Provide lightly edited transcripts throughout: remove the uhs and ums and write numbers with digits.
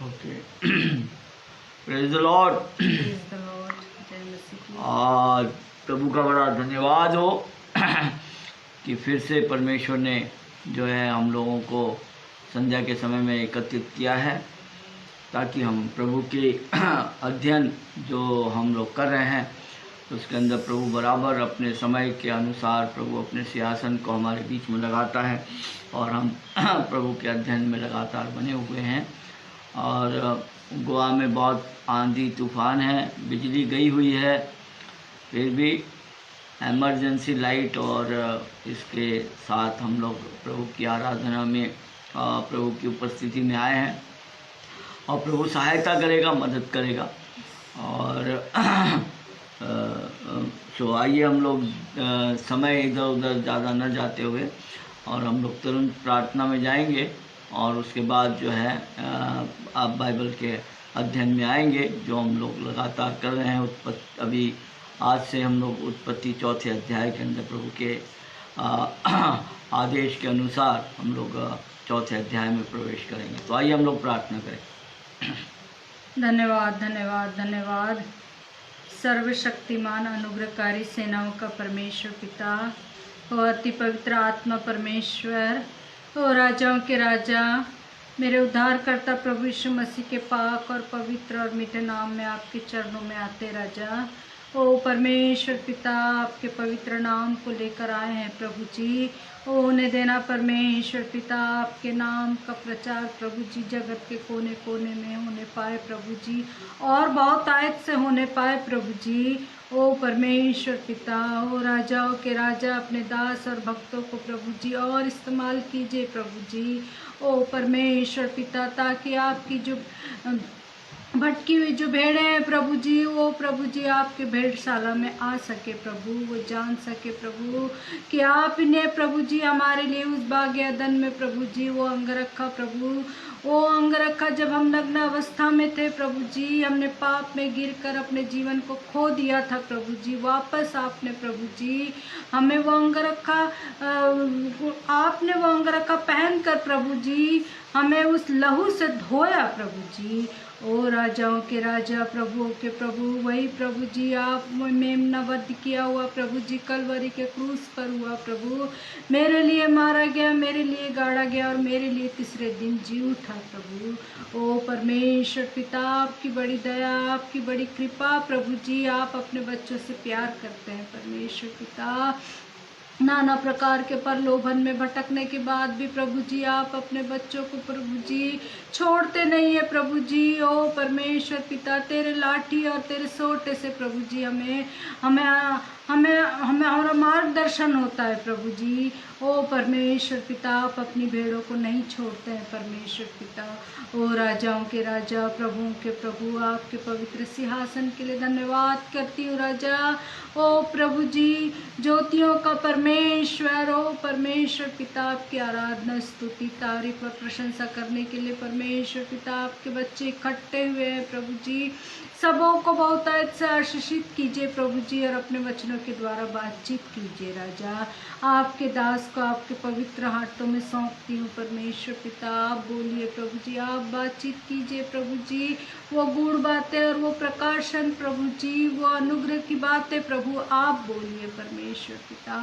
Okay, praise the Lord. आज प्रभु का बड़ा धन्यवाद हो कि फिर से परमेश्वर ने जो है हम लोगों को संध्या के समय में एकत्रित किया है, ताकि हम प्रभु के अध्ययन जो हम लोग कर रहे हैं उसके अंदर प्रभु बराबर अपने समय के अनुसार प्रभु अपने सिंहासन को हमारे बीच में लगाता है और हम प्रभु के अध्ययन में लगातार बने हुए हैं। और गोवा में बहुत आंधी तूफान है, बिजली गई हुई है, फिर भी इमरजेंसी लाइट और इसके साथ हम लोग प्रभु की आराधना में प्रभु की उपस्थिति में आए हैं और प्रभु सहायता करेगा, मदद करेगा। और सो आइए हम लोग समय इधर उधर ज़्यादा न जाते हुए और हम लोग तुरंत प्रार्थना में जाएंगे और उसके बाद जो है आप बाइबल के अध्ययन में आएंगे जो हम लोग लगातार कर रहे हैं। अभी आज से हम लोग उत्पत्ति 4 अध्याय के अंदर प्रभु के आदेश के अनुसार हम लोग 4 अध्याय में प्रवेश करेंगे। तो आइए हम लोग प्रार्थना करें। धन्यवाद धन्यवाद धन्यवाद सर्वशक्तिमान अनुग्रहकारी सेनाओं का परमेश्वर पिता और अति पवित्र आत्मा परमेश्वर और राजाओं के राजा, मेरे उद्धारकर्ता प्रभु यीशु मसीह के पाक और पवित्र और मीठे नाम में आपके चरणों में आते राजा। ओ परमेश्वर पिता, आपके पवित्र नाम को लेकर आए हैं प्रभु जी। ओ होने देना परमेश्वर पिता, आपके नाम का प्रचार प्रभु जी जगत के कोने कोने में होने पाए प्रभु जी, और बहुत आयत से होने पाए प्रभु जी। ओ परमेश्वर पिता, ओ राजाओं के राजा, अपने दास और भक्तों को प्रभु जी और इस्तेमाल कीजिए प्रभु जी। ओ परमेश्वर पिता, ताकि आपकी जो भटकी हुई जो भेड़ें हैं प्रभु जी, वो प्रभु जी आपके भेड़शाला में आ सके प्रभु, वो जान सके प्रभु कि आप इन्हें प्रभु जी हमारे लिए उस बाग अदन में प्रभु जी वो अंग रखा प्रभु, वो अंग रखा जब हम नग्न अवस्था में थे प्रभु जी, हमने पाप में गिरकर अपने जीवन को खो दिया था प्रभु जी। वापस आपने प्रभु जी हमें वो अंग रखा, आपने वो अंग रखा पहन कर प्रभु जी हमें उस लहू से धोया प्रभु जी। ओ राजाओं के राजा, प्रभुओं के प्रभु, वही प्रभु जी आप मेमना वध किया हुआ प्रभु जी कलवरी के क्रूस पर हुआ प्रभु, मेरे लिए मारा गया, मेरे लिए गाड़ा गया और मेरे लिए तीसरे दिन जी उठा प्रभु। ओ परमेश्वर पिता, आपकी बड़ी दया, आपकी बड़ी कृपा प्रभु जी, आप अपने बच्चों से प्यार करते हैं परमेश्वर पिता। नाना प्रकार के प्रलोभन में भटकने के बाद भी प्रभु जी आप अपने बच्चों को प्रभु जी छोड़ते नहीं है प्रभु जी। ओ परमेश्वर पिता, तेरे लाठी और तेरे सोटे से प्रभु जी हमें हमें हमें हमें हमारा मार्गदर्शन होता है प्रभु जी। ओ परमेश्वर पिता, आप अपनी भेड़ों को नहीं छोड़ते हैं परमेश्वर पिता। ओ राजाओं के राजा, प्रभुओं के प्रभु, आपके पवित्र सिंहासन के लिए धन्यवाद करती हूँ राजा। ओ प्रभु जी ज्योतियों का परमेश्वर, ओ परमेश्वर पिता, आपकी आराधना स्तुति तारीफ और प्रशंसा करने के लिए परमेश्वर पिता आपके बच्चे इकट्ठे हुए हैं प्रभु जी। सबों को बहुतायत से आशीषित कीजिए प्रभु जी और अपने वचनों के द्वारा बातचीत कीजिए राजा। आपके दास को आपके पवित्र हाथों में सौंपती हूँ परमेश्वर पिता, आप बोलिए प्रभु जी, आप बातचीत कीजिए प्रभु जी। वो गूढ़ बातें और वो प्रकाशन प्रभु जी, वो अनुग्रह की बातें प्रभु आप बोलिए परमेश्वर पिता।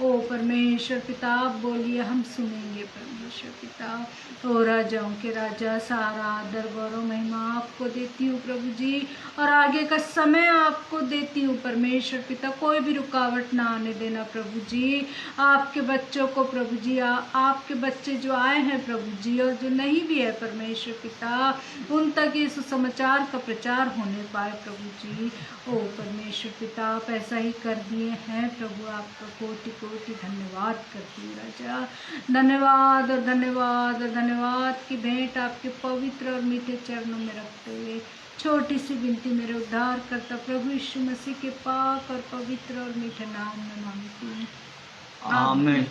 ओ परमेश्वर पिता, आप बोलिए, हम सुनेंगे परमेश्वर पिता। ओ राजाओं के राजा, सारा आदर गौरव महिमा आपको देती हूँ प्रभु जी और आगे का समय आपको देती हूँ परमेश्वर पिता। कोई भी रुकावट ना आने देना प्रभु जी। आपके बच्चों को प्रभु जी, आपके बच्चे जो आए हैं प्रभु जी और जो नहीं भी है परमेश्वर पिता, उन तक ये सुसमाचार का प्रचार होने पाए प्रभु जी। ओ परमेश्वर पिता, आप ऐसा ही कर दिए हैं प्रभु, आपका कोटि कोटि धन्यवाद करती हूँ राजा। धन्यवाद और धन्यवाद और धन्यवाद की भेंट आपके पवित्र और मीठे चरणों में रखते हुए छोटी सी विनती मेरे उद्धार करता प्रभु यीशु मसीह के पाक और पवित्र और मीठे नाम में मांगती हूँ, आमीन।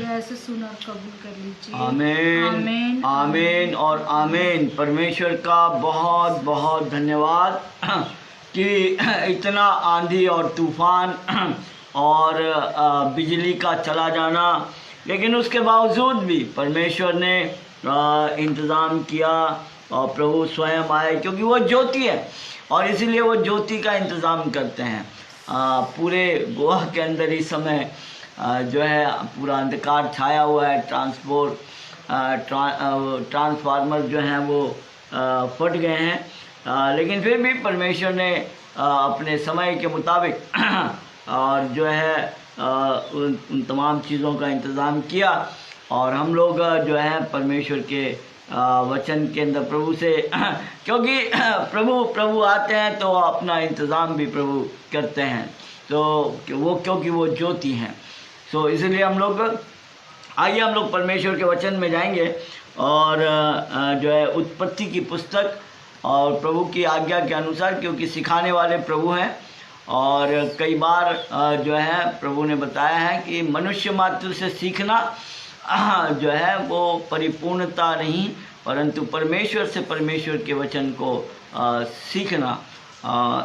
ऐसे सुना और कबूल कर लीजिए। आमीन आमीन आमीन और आमीन। परमेश्वर का बहुत बहुत धन्यवाद कि इतना आंधी और तूफान और बिजली का चला जाना, लेकिन उसके बावजूद भी परमेश्वर ने इंतज़ाम किया और प्रभु स्वयं आए, क्योंकि वो ज्योति है और इसीलिए वो ज्योति का इंतज़ाम करते हैं। पूरे गोवा के अंदर इस समय जो है पूरा अंधकार छाया हुआ है। ट्रांसफार्मर जो हैं वो फट गए हैं, लेकिन फिर भी परमेश्वर ने अपने समय के मुताबिक और जो है उन तमाम चीज़ों का इंतज़ाम किया और हम लोग जो है परमेश्वर के वचन के अंदर प्रभु से क्योंकि प्रभु आते हैं तो अपना इंतज़ाम भी प्रभु करते हैं, तो वो क्योंकि वो ज्योति हैं। सो इसलिए हम लोग आइए हम लोग परमेश्वर के वचन में जाएंगे और जो है उत्पत्ति की पुस्तक और प्रभु की आज्ञा के अनुसार, क्योंकि सिखाने वाले प्रभु हैं और कई बार जो है प्रभु ने बताया है कि मनुष्य मात्र से सीखना जो है वो परिपूर्णता नहीं, परंतु परमेश्वर से परमेश्वर के वचन को सीखना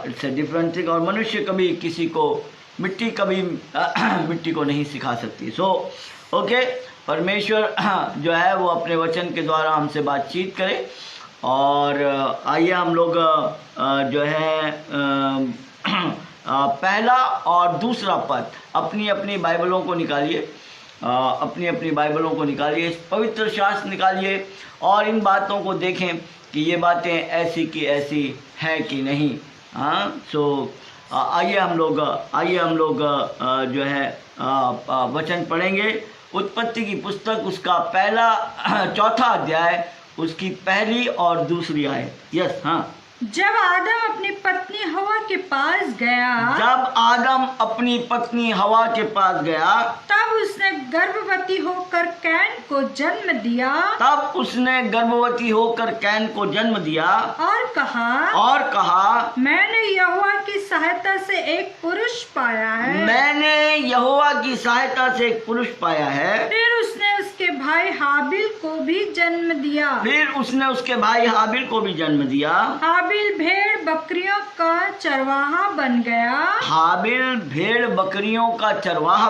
इट्स ए डिफरेंट थिंग। और मनुष्य कभी किसी को मिट्टी को नहीं सिखा सकती। सो ओके, परमेश्वर जो है वो अपने वचन के द्वारा हमसे बातचीत करे और आइए हम लोग जो है पहला और दूसरा पद अपनी अपनी बाइबलों को निकालिए, अपनी अपनी बाइबलों को निकालिए, पवित्र शास्त्र निकालिए और इन बातों को देखें कि ये बातें ऐसी की ऐसी हैं कि नहीं। सो आइए हम लोग जो है वचन पढ़ेंगे। उत्पत्ति की पुस्तक उसका चौथा अध्याय उसकी पहली और दूसरी आयत। यस, हाँ। जब आदम अपनी पत्नी हवा के पास गया, तब उसने गर्भवती होकर कैन को जन्म दिया और कहा मैंने यहोवा की सहायता से एक पुरुष पाया है। फिर उसने उसके भाई हाबिल को भी जन्म दिया। हाबिल भेड़ बकरियों का चरवाहा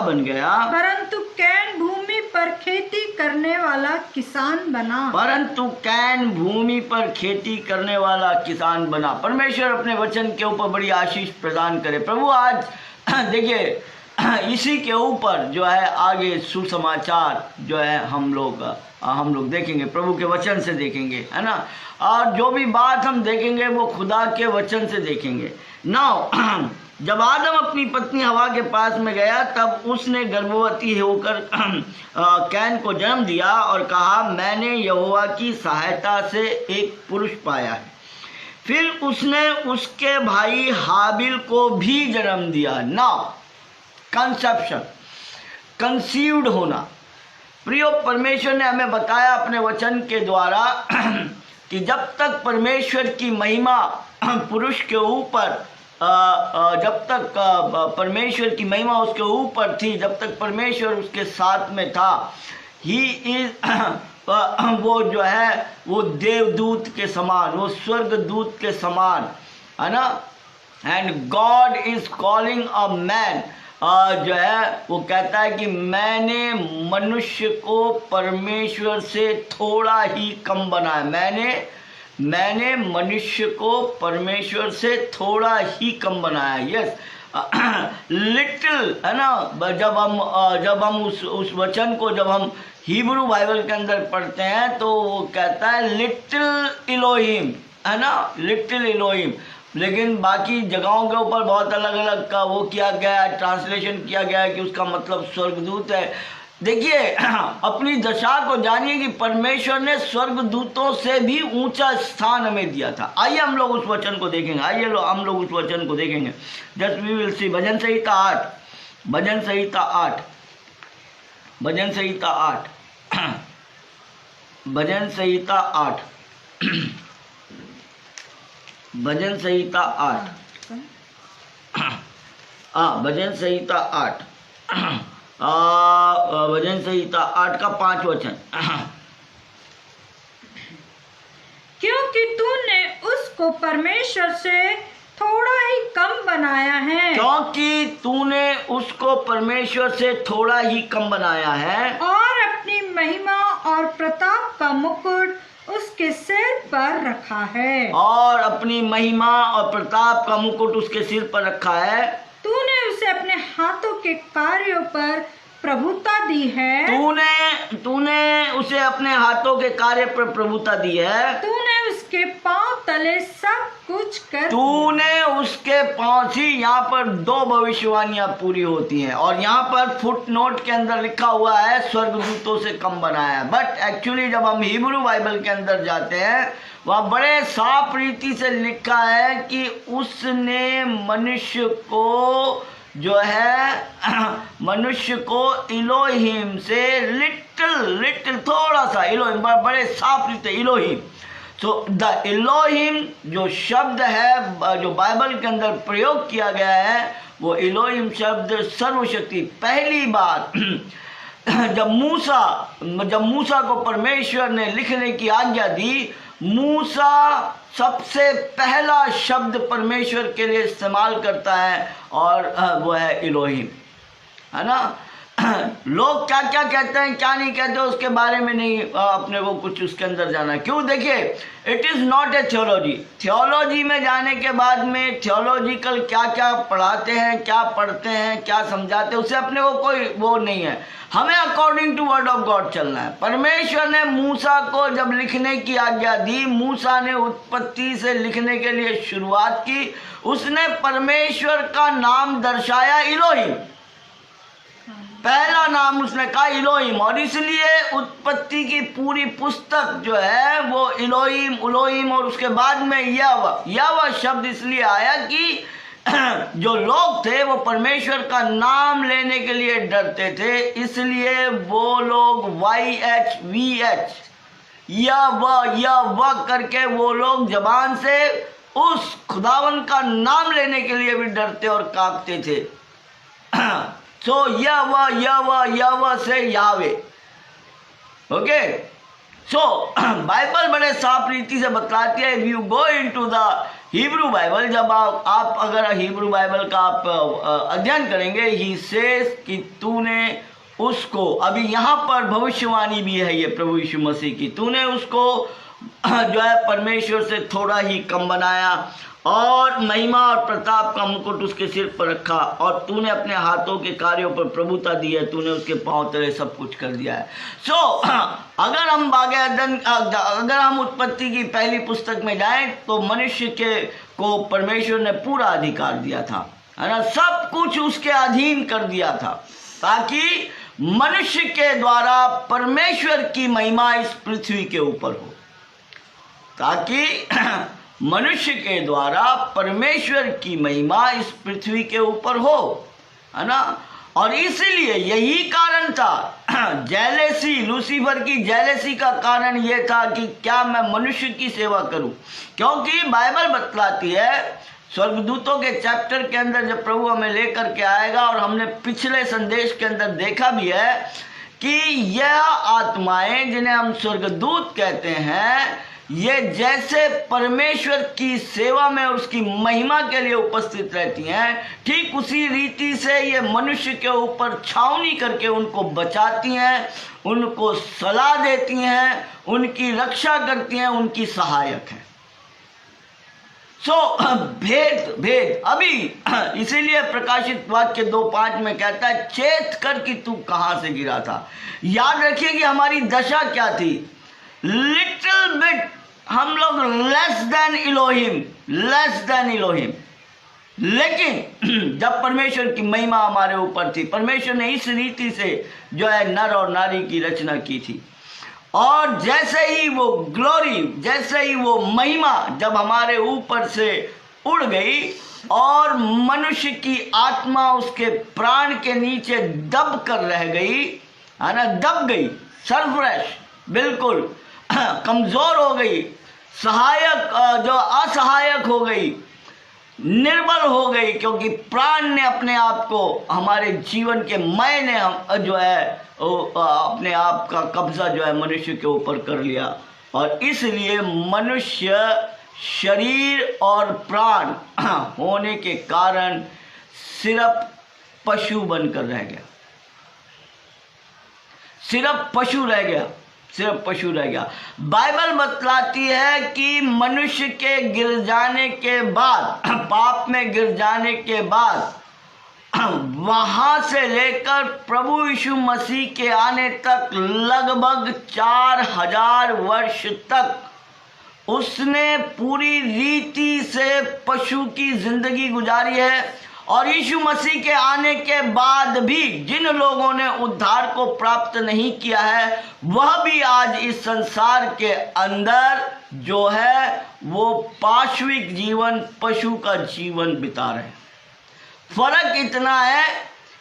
बन गया, परंतु कैन भूमि पर खेती करने वाला किसान बना। परमेश्वर अपने वचन के ऊपर बड़ी आशीष प्रदान करे। प्रभु आज देखिए इसी के ऊपर जो है आगे सुसमाचार जो है हम लोग देखेंगे, प्रभु के वचन से देखेंगे, है ना। और जो भी बात हम देखेंगे वो खुदा के वचन से देखेंगे। नाउ जब आदम अपनी पत्नी हवा के पास में गया, तब उसने गर्भवती होकर कैन को जन्म दिया और कहा मैंने यहोवा की सहायता से एक पुरुष पाया है। फिर उसने उसके भाई हाबिल को भी जन्म दिया। नाउ कंसेप्शन, कंसीव्ड होना। प्रियो, परमेश्वर ने हमें बताया अपने वचन के द्वारा कि जब तक परमेश्वर की महिमा पुरुष के ऊपर जब तक परमेश्वर की महिमा उसके ऊपर थी, जब तक परमेश्वर उसके साथ में था, ही इज वो जो है वो देवदूत के समान, वो स्वर्गदूत के समान, है ना। And God is calling a man, जो है वो कहता है कि मैंने मनुष्य को परमेश्वर से थोड़ा ही कम बनाया। मैंने मनुष्य को परमेश्वर से थोड़ा ही कम बनाया। यस, लिटिल, है ना। जब हम उस वचन को जब हम हिब्रू बाइबल के अंदर पढ़ते हैं तो वो कहता है लिटिल इलोहिम, है ना, लिटिल इलोहिम। लेकिन बाकी जगहों के ऊपर बहुत अलग अलग का वो किया गया है, ट्रांसलेशन किया गया है कि उसका मतलब स्वर्गदूत है। देखिए अपनी दशा को जानिए कि परमेश्वर ने स्वर्गदूतों से भी ऊंचा स्थान हमें दिया था। आइए हम लोग उस वचन को देखेंगे, हम लोग उस वचन को देखेंगे। जस्ट वी विल सी भजन संहिता 8 भजन संहिता 8 भजन संहिता 8 का 5 वचन। क्योंकि तूने उसको परमेश्वर से थोड़ा ही कम बनाया है, और अपनी महिमा और प्रताप का मुकुट उसके सिर पर रखा है। और अपनी महिमा और प्रताप का मुकुट उसके सिर पर रखा है। तूने उसे अपने हाथों के कार्यों पर प्रभुता दी है। तूने उसे अपने हाथों के कार्य पर प्रभुता दी है। तूने उसके पांव तले सब कुछ कर तूने उसके पांव से, यहाँ पर 2 भविष्यवाणियां पूरी होती हैं और यहाँ पर फुट नोट के अंदर लिखा हुआ है स्वर्गदूतों से कम बनाया। बट एक्चुअली जब हम हिब्रू बाइबल के अंदर जाते हैं वहाँ बड़े साफ रीति से लिखा है कि उसने मनुष्य को जो है मनुष्य को इलोहिम से लिटिल थोड़ा सा इलोहिम, बड़े साफ रीति इलोहिम। तो द इलोहिम जो शब्द है जो बाइबल के अंदर प्रयोग किया गया है वो इलोहिम शब्द सर्वशक्ति। पहली बार जब मूसा को परमेश्वर ने लिखने की आज्ञा दी, मूसा सबसे पहला शब्द परमेश्वर के लिए इस्तेमाल करता है और वो है इलोहिम, है ना। लोग क्या क्या कहते हैं क्या नहीं कहते उसके बारे में नहीं अपने को कुछ उसके अंदर जाना। क्यों? देखिए, it is not a theology. Theology में जाने के बाद में थियोलॉजिकल क्या क्या पढ़ाते हैं, क्या पढ़ते हैं, क्या समझाते हैं, उससे अपने को कोई वो नहीं है। हमें according to word of God चलना है। परमेश्वर ने मूसा को जब लिखने की आज्ञा दी, मूसा ने उत्पत्ति से लिखने के लिए शुरुआत की। उसने परमेश्वर का नाम दर्शाया इलोहिम, पहला नाम उसने कहा इलोहिम। और इसलिए उत्पत्ति की पूरी पुस्तक जो है वो इलोहिम उलोहिम और उसके बाद में यहोवा शब्द इसलिए आया कि जो लोग थे वो परमेश्वर का नाम लेने के लिए डरते थे, इसलिए वो लोग YHVH यह करके वो लोग जबान से उस खुदावन का नाम लेने के लिए भी डरते और कांपते थे। सो यह से यावे। ओके, सो बाइबल बड़े साफ रीति से बतलाती है। If you go into the Hebrew Bible, जब आप अगर हिब्रू बाइबल का आप अध्ययन करेंगे, ही सेज कि तूने उसको, अभी यहाँ पर भविष्यवाणी भी है ये प्रभु यीशु मसीह की, तूने उसको जो है परमेश्वर से थोड़ा ही कम बनाया और महिमा और प्रताप का मुकुट उसके सिर पर रखा और तूने अपने हाथों के कार्यों पर प्रभुता दी है, तूने उसके पांव तले सब कुछ कर दिया है। सो अगर हम उत्पत्ति की पहली पुस्तक में जाएं तो मनुष्य को परमेश्वर ने पूरा अधिकार दिया था, है ना, सब कुछ उसके अधीन कर दिया था ताकि मनुष्य के द्वारा परमेश्वर की महिमा इस पृथ्वी के ऊपर हो, ताकि मनुष्य के द्वारा परमेश्वर की महिमा इस पृथ्वी के ऊपर हो, है ना। और इसलिए यही कारण था जेलेसी, लूसीफर की जेलेसी का कारण यह था कि क्या मैं मनुष्य की सेवा करूं, क्योंकि बाइबल बतलाती है स्वर्गदूतों के चैप्टर के अंदर जब प्रभु हमें लेकर के आएगा, और हमने पिछले संदेश के अंदर देखा भी है कि यह आत्माएं जिन्हें हम स्वर्गदूत कहते हैं, ये जैसे परमेश्वर की सेवा में और उसकी महिमा के लिए उपस्थित रहती हैं, ठीक उसी रीति से ये मनुष्य के ऊपर छावनी करके उनको बचाती हैं, उनको सलाह देती हैं, उनकी रक्षा करती हैं, उनकी सहायक हैं। भेद अभी इसीलिए प्रकाशित वाक्य 2:5 में कहता है, चेत कर कि तू कहां से गिरा था। याद रखिए कि हमारी दशा क्या थी, लिटिल बिट हम लोग लेस देन इलोहिम। लेकिन जब परमेश्वर की महिमा हमारे ऊपर थी, परमेश्वर ने इस रीति से जो है नर और नारी की रचना की थी, और जैसे ही वो ग्लोरी, जैसे ही वो महिमा जब हमारे ऊपर से उड़ गई और मनुष्य की आत्मा उसके प्राण के नीचे दब कर रह गई, है ना, दब गई, सरफ्रेश, बिल्कुल कमजोर हो गई, सहायक जो असहायक हो गई, निर्बल हो गई, क्योंकि प्राण ने अपने आप को, हमारे जीवन के मैं ने जो है अपने आप का कब्जा जो है मनुष्य के ऊपर कर लिया, और इसलिए मनुष्य शरीर और प्राण होने के कारण सिर्फ पशु बनकर रह गया, सिर्फ पशु रह गया। सिर्फ पशु रह गया। बाइबल बतलाती है कि मनुष्य के गिर जाने के बाद, पाप में गिर जाने के बाद, वहां से लेकर प्रभु यीशु मसीह के आने तक लगभग 4000 वर्ष तक उसने पूरी रीति से पशु की जिंदगी गुजारी है। और यीशु मसीह के आने के बाद भी जिन लोगों ने उद्धार को प्राप्त नहीं किया है, वह भी आज इस संसार के अंदर जो है वो पाशविक जीवन, पशु का जीवन बिता रहे हैं। फर्क इतना है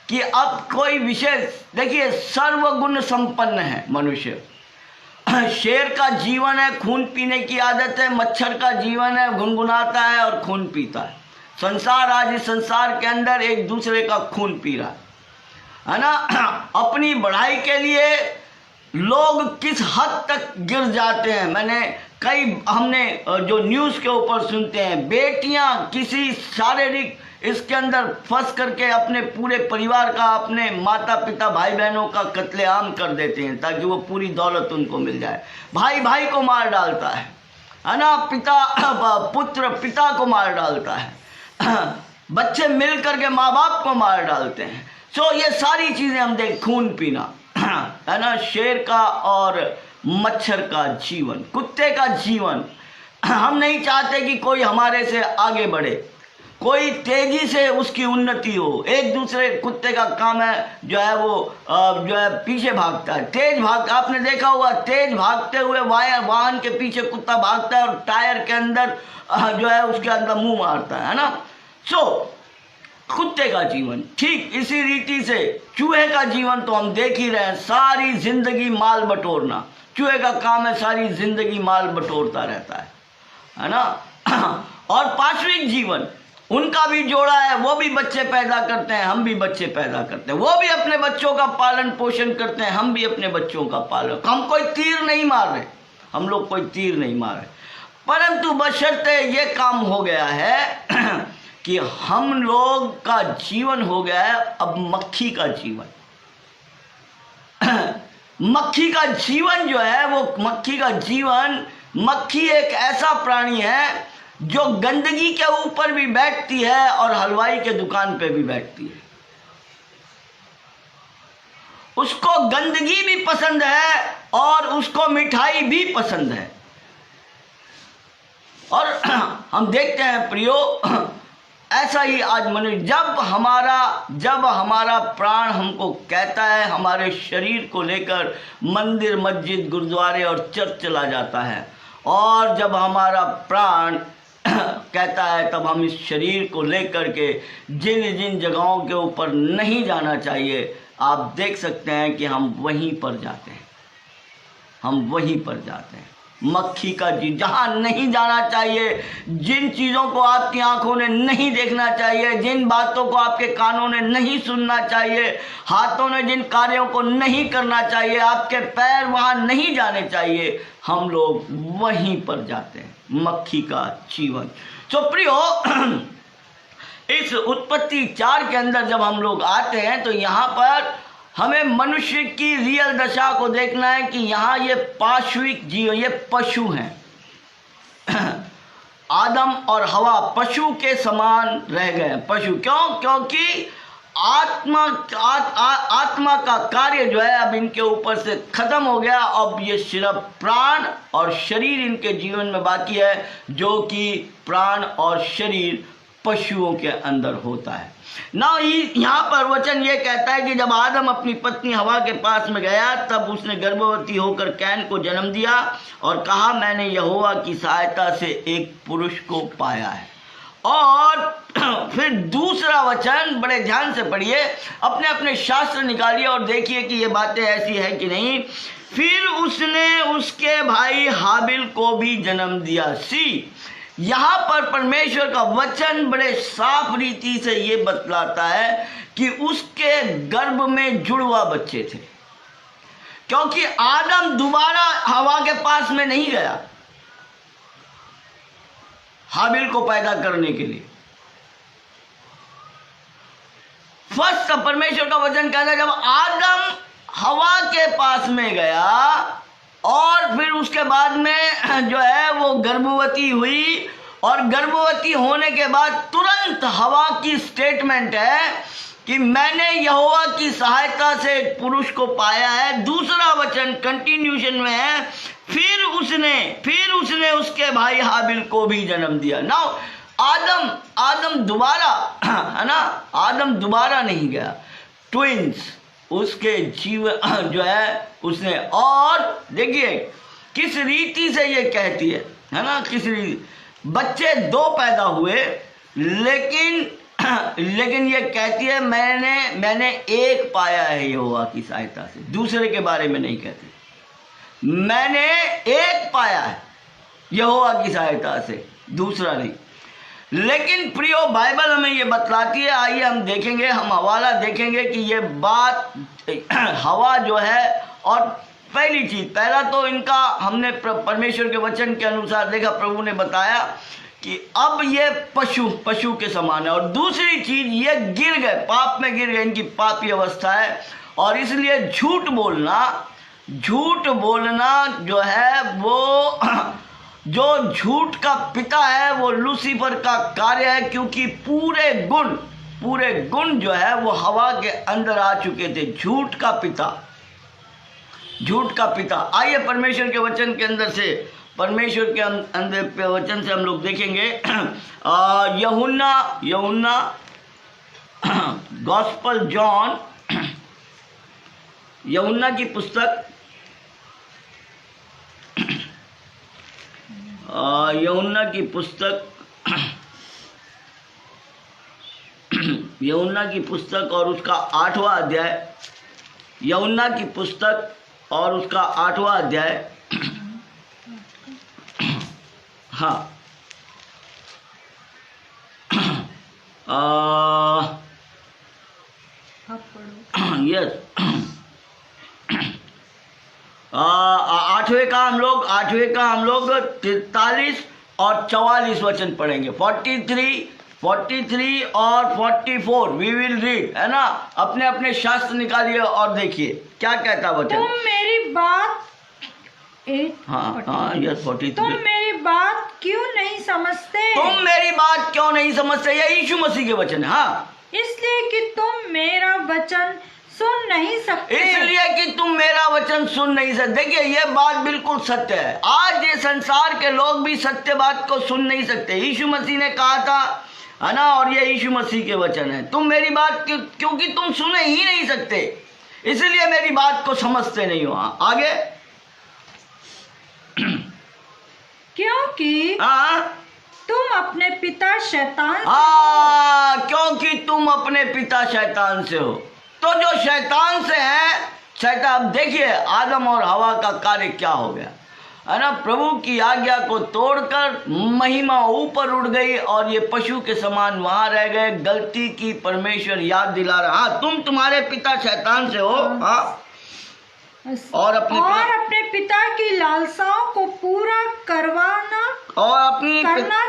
कि अब कोई विशेष, देखिए, सर्वगुण संपन्न है मनुष्य। शेर का जीवन है, खून पीने की आदत है। मच्छर का जीवन है, गुनगुनाता है और खून पीता है। संसार आज इस संसार के अंदर एक दूसरे का खून पी रहा है ना। अपनी बढ़ाई के लिए लोग किस हद तक गिर जाते हैं। हमने जो न्यूज़ के ऊपर सुनते हैं, बेटियां किसी शारीरिक इसके अंदर फंस करके अपने पूरे परिवार का, अपने माता पिता भाई बहनों का कत्लेआम कर देते हैं ताकि वो पूरी दौलत उनको मिल जाए। भाई भाई को मार डालता है ना। पुत्र पिता को मार डालता है। बच्चे मिल करके माँ बाप को मार डालते हैं। सो ये सारी चीजें हम देख, खून पीना है ना, शेर का और मच्छर का जीवन, कुत्ते का जीवन। हम नहीं चाहते कि कोई हमारे से आगे बढ़े, कोई तेजी से उसकी उन्नति हो। एक दूसरे कुत्ते का काम है जो है वो जो है पीछे भागता है, तेज भागता। आपने देखा होगा, तेज भागते हुए वाहन के पीछे कुत्ता भागता है और टायर के अंदर जो है उसके अंदर मुंह मारता है ना। सो कुत्ते का जीवन, ठीक इसी रीति से चूहे का जीवन तो हम देख ही रहे हैं। सारी जिंदगी माल बटोरना, चूहे का काम है, सारी जिंदगी माल बटोरता रहता है ना। और पाशविक जीवन, उनका भी जोड़ा है, वो भी बच्चे पैदा करते हैं, हम भी बच्चे पैदा करते हैं। वो भी अपने बच्चों का पालन पोषण करते हैं, हम भी अपने बच्चों का पालन। हम कोई तीर नहीं मार रहे, हम लोग कोई तीर नहीं मार रहे, परंतु बशर्ते ये काम हो गया है कि हम लोग का जीवन हो गया है अब मक्खी का जीवन। मक्खी का जीवन जो है वो, मक्खी का जीवन, मक्खी एक ऐसा प्राणी है जो गंदगी के ऊपर भी बैठती है और हलवाई के दुकान पे भी बैठती है। उसको गंदगी भी पसंद है और उसको मिठाई भी पसंद है। और हम देखते हैं प्रियो, ऐसा ही आज मनुष्य, जब हमारा प्राण हमको कहता है, हमारे शरीर को लेकर मंदिर, मस्जिद, गुरुद्वारे और चर्च चला जाता है, और जब हमारा प्राण कहता है तब हम इस शरीर को लेकर के जिन जिन जगहों के ऊपर नहीं जाना चाहिए, आप देख सकते हैं कि हम वहीं पर जाते हैं, हम वहीं पर जाते हैं। मक्खी का जी, जहाँ नहीं जाना चाहिए, जिन चीज़ों को आपकी आंखों ने नहीं देखना चाहिए, जिन बातों को आपके कानों ने नहीं सुनना चाहिए, हाथों ने जिन कार्यों को नहीं करना चाहिए, आपके पैर वहाँ नहीं जाने चाहिए, हम लोग वहीं पर जाते हैं। मक्खी का जीवन। तो प्रियो, इस उत्पत्ति 4 के अंदर जब हम लोग आते हैं तो यहाँ पर हमें मनुष्य की रियल दशा को देखना है कि यहाँ ये पाशविक जीव, ये पशु हैं। आदम और हवा पशु के समान रह गए। पशु क्यों? क्योंकि आत्मा का कार्य जो है अब इनके ऊपर से खत्म हो गया। अब ये सिर्फ प्राण और शरीर इनके जीवन में बाकी है, जो कि प्राण और शरीर पशुओं के अंदर होता है ना। यहाँ पर वचन ये कहता है कि जब आदम अपनी पत्नी हवा के पास में गया, तब उसने गर्भवती होकर कैन को जन्म दिया और कहा, मैंने यहोवा की सहायता से एक पुरुष को पाया है। और फिर दूसरा वचन, बड़े ध्यान से पढ़िए, अपने अपने शास्त्र निकालिए और देखिए कि ये बातें ऐसी है कि नहीं। फिर उसने उसके भाई हाबिल को भी जन्म दिया। यहाँ पर परमेश्वर का वचन बड़े साफ रीति से ये बतलाता है कि उसके गर्भ में जुड़वा बच्चे थे, क्योंकि आदम दोबारा हवा के पास में नहीं गया हाबिल को पैदा करने के लिए। फर्स्ट परमेश्वर का वचन कहता है, जब आदम हवा के पास में गया और फिर उसके बाद में जो है वो गर्भवती हुई, और गर्भवती होने के बाद तुरंत हवा की स्टेटमेंट है कि मैंने यहोवा की सहायता से एक पुरुष को पाया है। दूसरा वचन कंटिन्यूशन में है, फिर उसने उसके भाई हाबिल को भी जन्म दिया। नाउ आदम दोबारा है ना, आदम दोबारा नहीं गया, ट्विंस उसके जीवन जो है उसने। और देखिए किस रीति से ये कहती है ना, किस रीति, बच्चे 2 पैदा हुए, लेकिन ये कहती है मैंने एक पाया है यहोवा की सहायता से। दूसरे के बारे में नहीं कहती, मैंने एक पाया है यहोवा की सहायता से, दूसरा नहीं। लेकिन प्रियो बाइबल हमें ये बतलाती है, आइए हम देखेंगे, हम हवाला देखेंगे कि ये बात हवा जो है। और पहला तो इनका हमने परमेश्वर के वचन के अनुसार देखा, प्रभु ने बताया कि अब ये पशु के समान है। और दूसरी चीज, ये गिर गए, पाप में गिर गए, इनकी पापी अवस्था है। और इसलिए झूठ बोलना जो है वो जो झूठ का पिता है वो लूसीफर का कार्य है, क्योंकि पूरे गुण जो है वो हवा के अंदर आ चुके थे। झूठ का पिता। आइए परमेश्वर के वचन के अंदर से, परमेश्वर के अंदर वचन से हम लोग देखेंगे यूहन्ना गॉस्पल जॉन, यूहन्ना की पुस्तक, यूहन्ना की पुस्तक और उसका 8वां अध्याय, यूहन्ना की पुस्तक और उसका 8वां अध्याय। हाँ, यस, 8वें का हम लोग 43 और 44 वचन पढ़ेंगे। 43 और 44 वी विल रीड, है ना। अपने अपने शास्त्र निकालिए और देखिए क्या कहता वचन। तुम मेरी बात यस 43। तुम मेरी बात क्यों नहीं समझते? यह यीशु मसीह के वचन है। हाँ, इसलिए कि तुम मेरा वचन सुन नहीं सकते। देखिए ये बात बिल्कुल सत्य है। आज ये संसार के लोग भी सत्य बात को सुन नहीं सकते। यीशु मसीह ने कहा था, है ना, और ये यीशु मसीह के वचन है, तुम मेरी बात क्योंकि तुम सुने ही नहीं सकते, इसलिए मेरी बात को समझते नहीं हो। आगे, क्योंकि तुम अपने पिता शैतान क्योंकि तुम अपने पिता शैतान से हो। तो जो शैतान से है, शैतान, देखिए आदम और हवा का कार्य क्या हो गया, है ना। प्रभु की आज्ञा को तोड़कर महिमा ऊपर उड़ गई और ये पशु के समान वहां रह गए। गलती की परमेश्वर याद दिला रहा। हाँ, तुम तुम्हारे पिता शैतान से हो। हाँ, और अपने पिता की लालसाओं को पूरा करना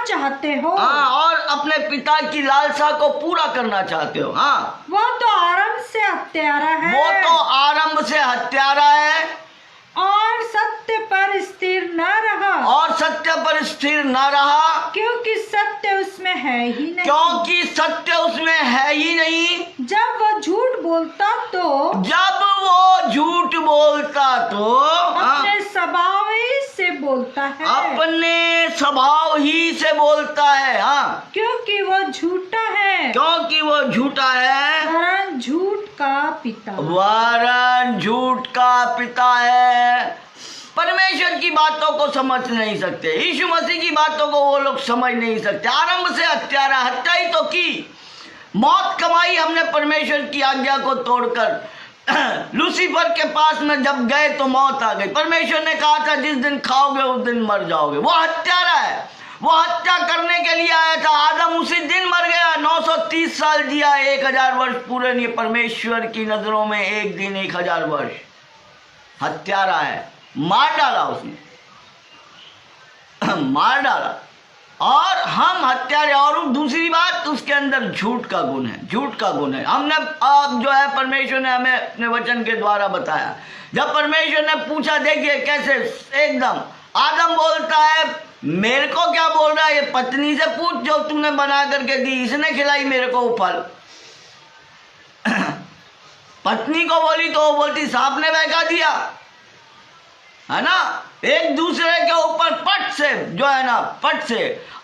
चाहते हो। हाँ, और अपने पिता की लालसा को पूरा करना चाहते हो। हाँ, वो तो आरंभ से हत्यारा है और सत्य पर स्थिर न रहा क्योंकि सत्य उसमें है ही नहीं। जब वो झूठ बोलता तो अपने स्वभाव ही से बोलता है। हाँ, क्योंकि वो झूठा है वरन झूठ का पिता है। परमेश्वर की बातों को समझ नहीं सकते, यीशु मसीह की बातों को वो लोग समझ नहीं सकते। आरंभ से हत्या ही तो की, मौत कमाई हमने परमेश्वर की आज्ञा को तोड़कर। लूसीफर के पास में जब गए तो मौत आ गई। परमेश्वर ने कहा था जिस दिन खाओगे उस दिन मर जाओगे। वो हत्यारा है, वो हत्या करने के लिए आया था। आदम उसी दिन मर गया, 930 साल जिया, 1000 वर्ष पूरे नहीं। परमेश्वर की नजरों में एक दिन 1000 वर्ष। हत्यारा है, मार डाला उसने, मार डाला। और हम हत्यारे। और दूसरी बात, उसके अंदर झूठ का गुण है, झूठ का गुण है। हमने जो है परमेश्वर ने हमें अपने वचन के द्वारा बताया। जब परमेश्वर ने पूछा, देखिए कैसे एकदम आदम बोलता है, मेरे को क्या बोल रहा है, ये पत्नी से पूछ जो तूने बना करके दी, इसने खिलाई मेरे को वो फल। पत्नी को बोली तो वो बोलती सांप ने बहका दिया, है ना। एक दूसरे के ऊपर पट से जो है ना, पट से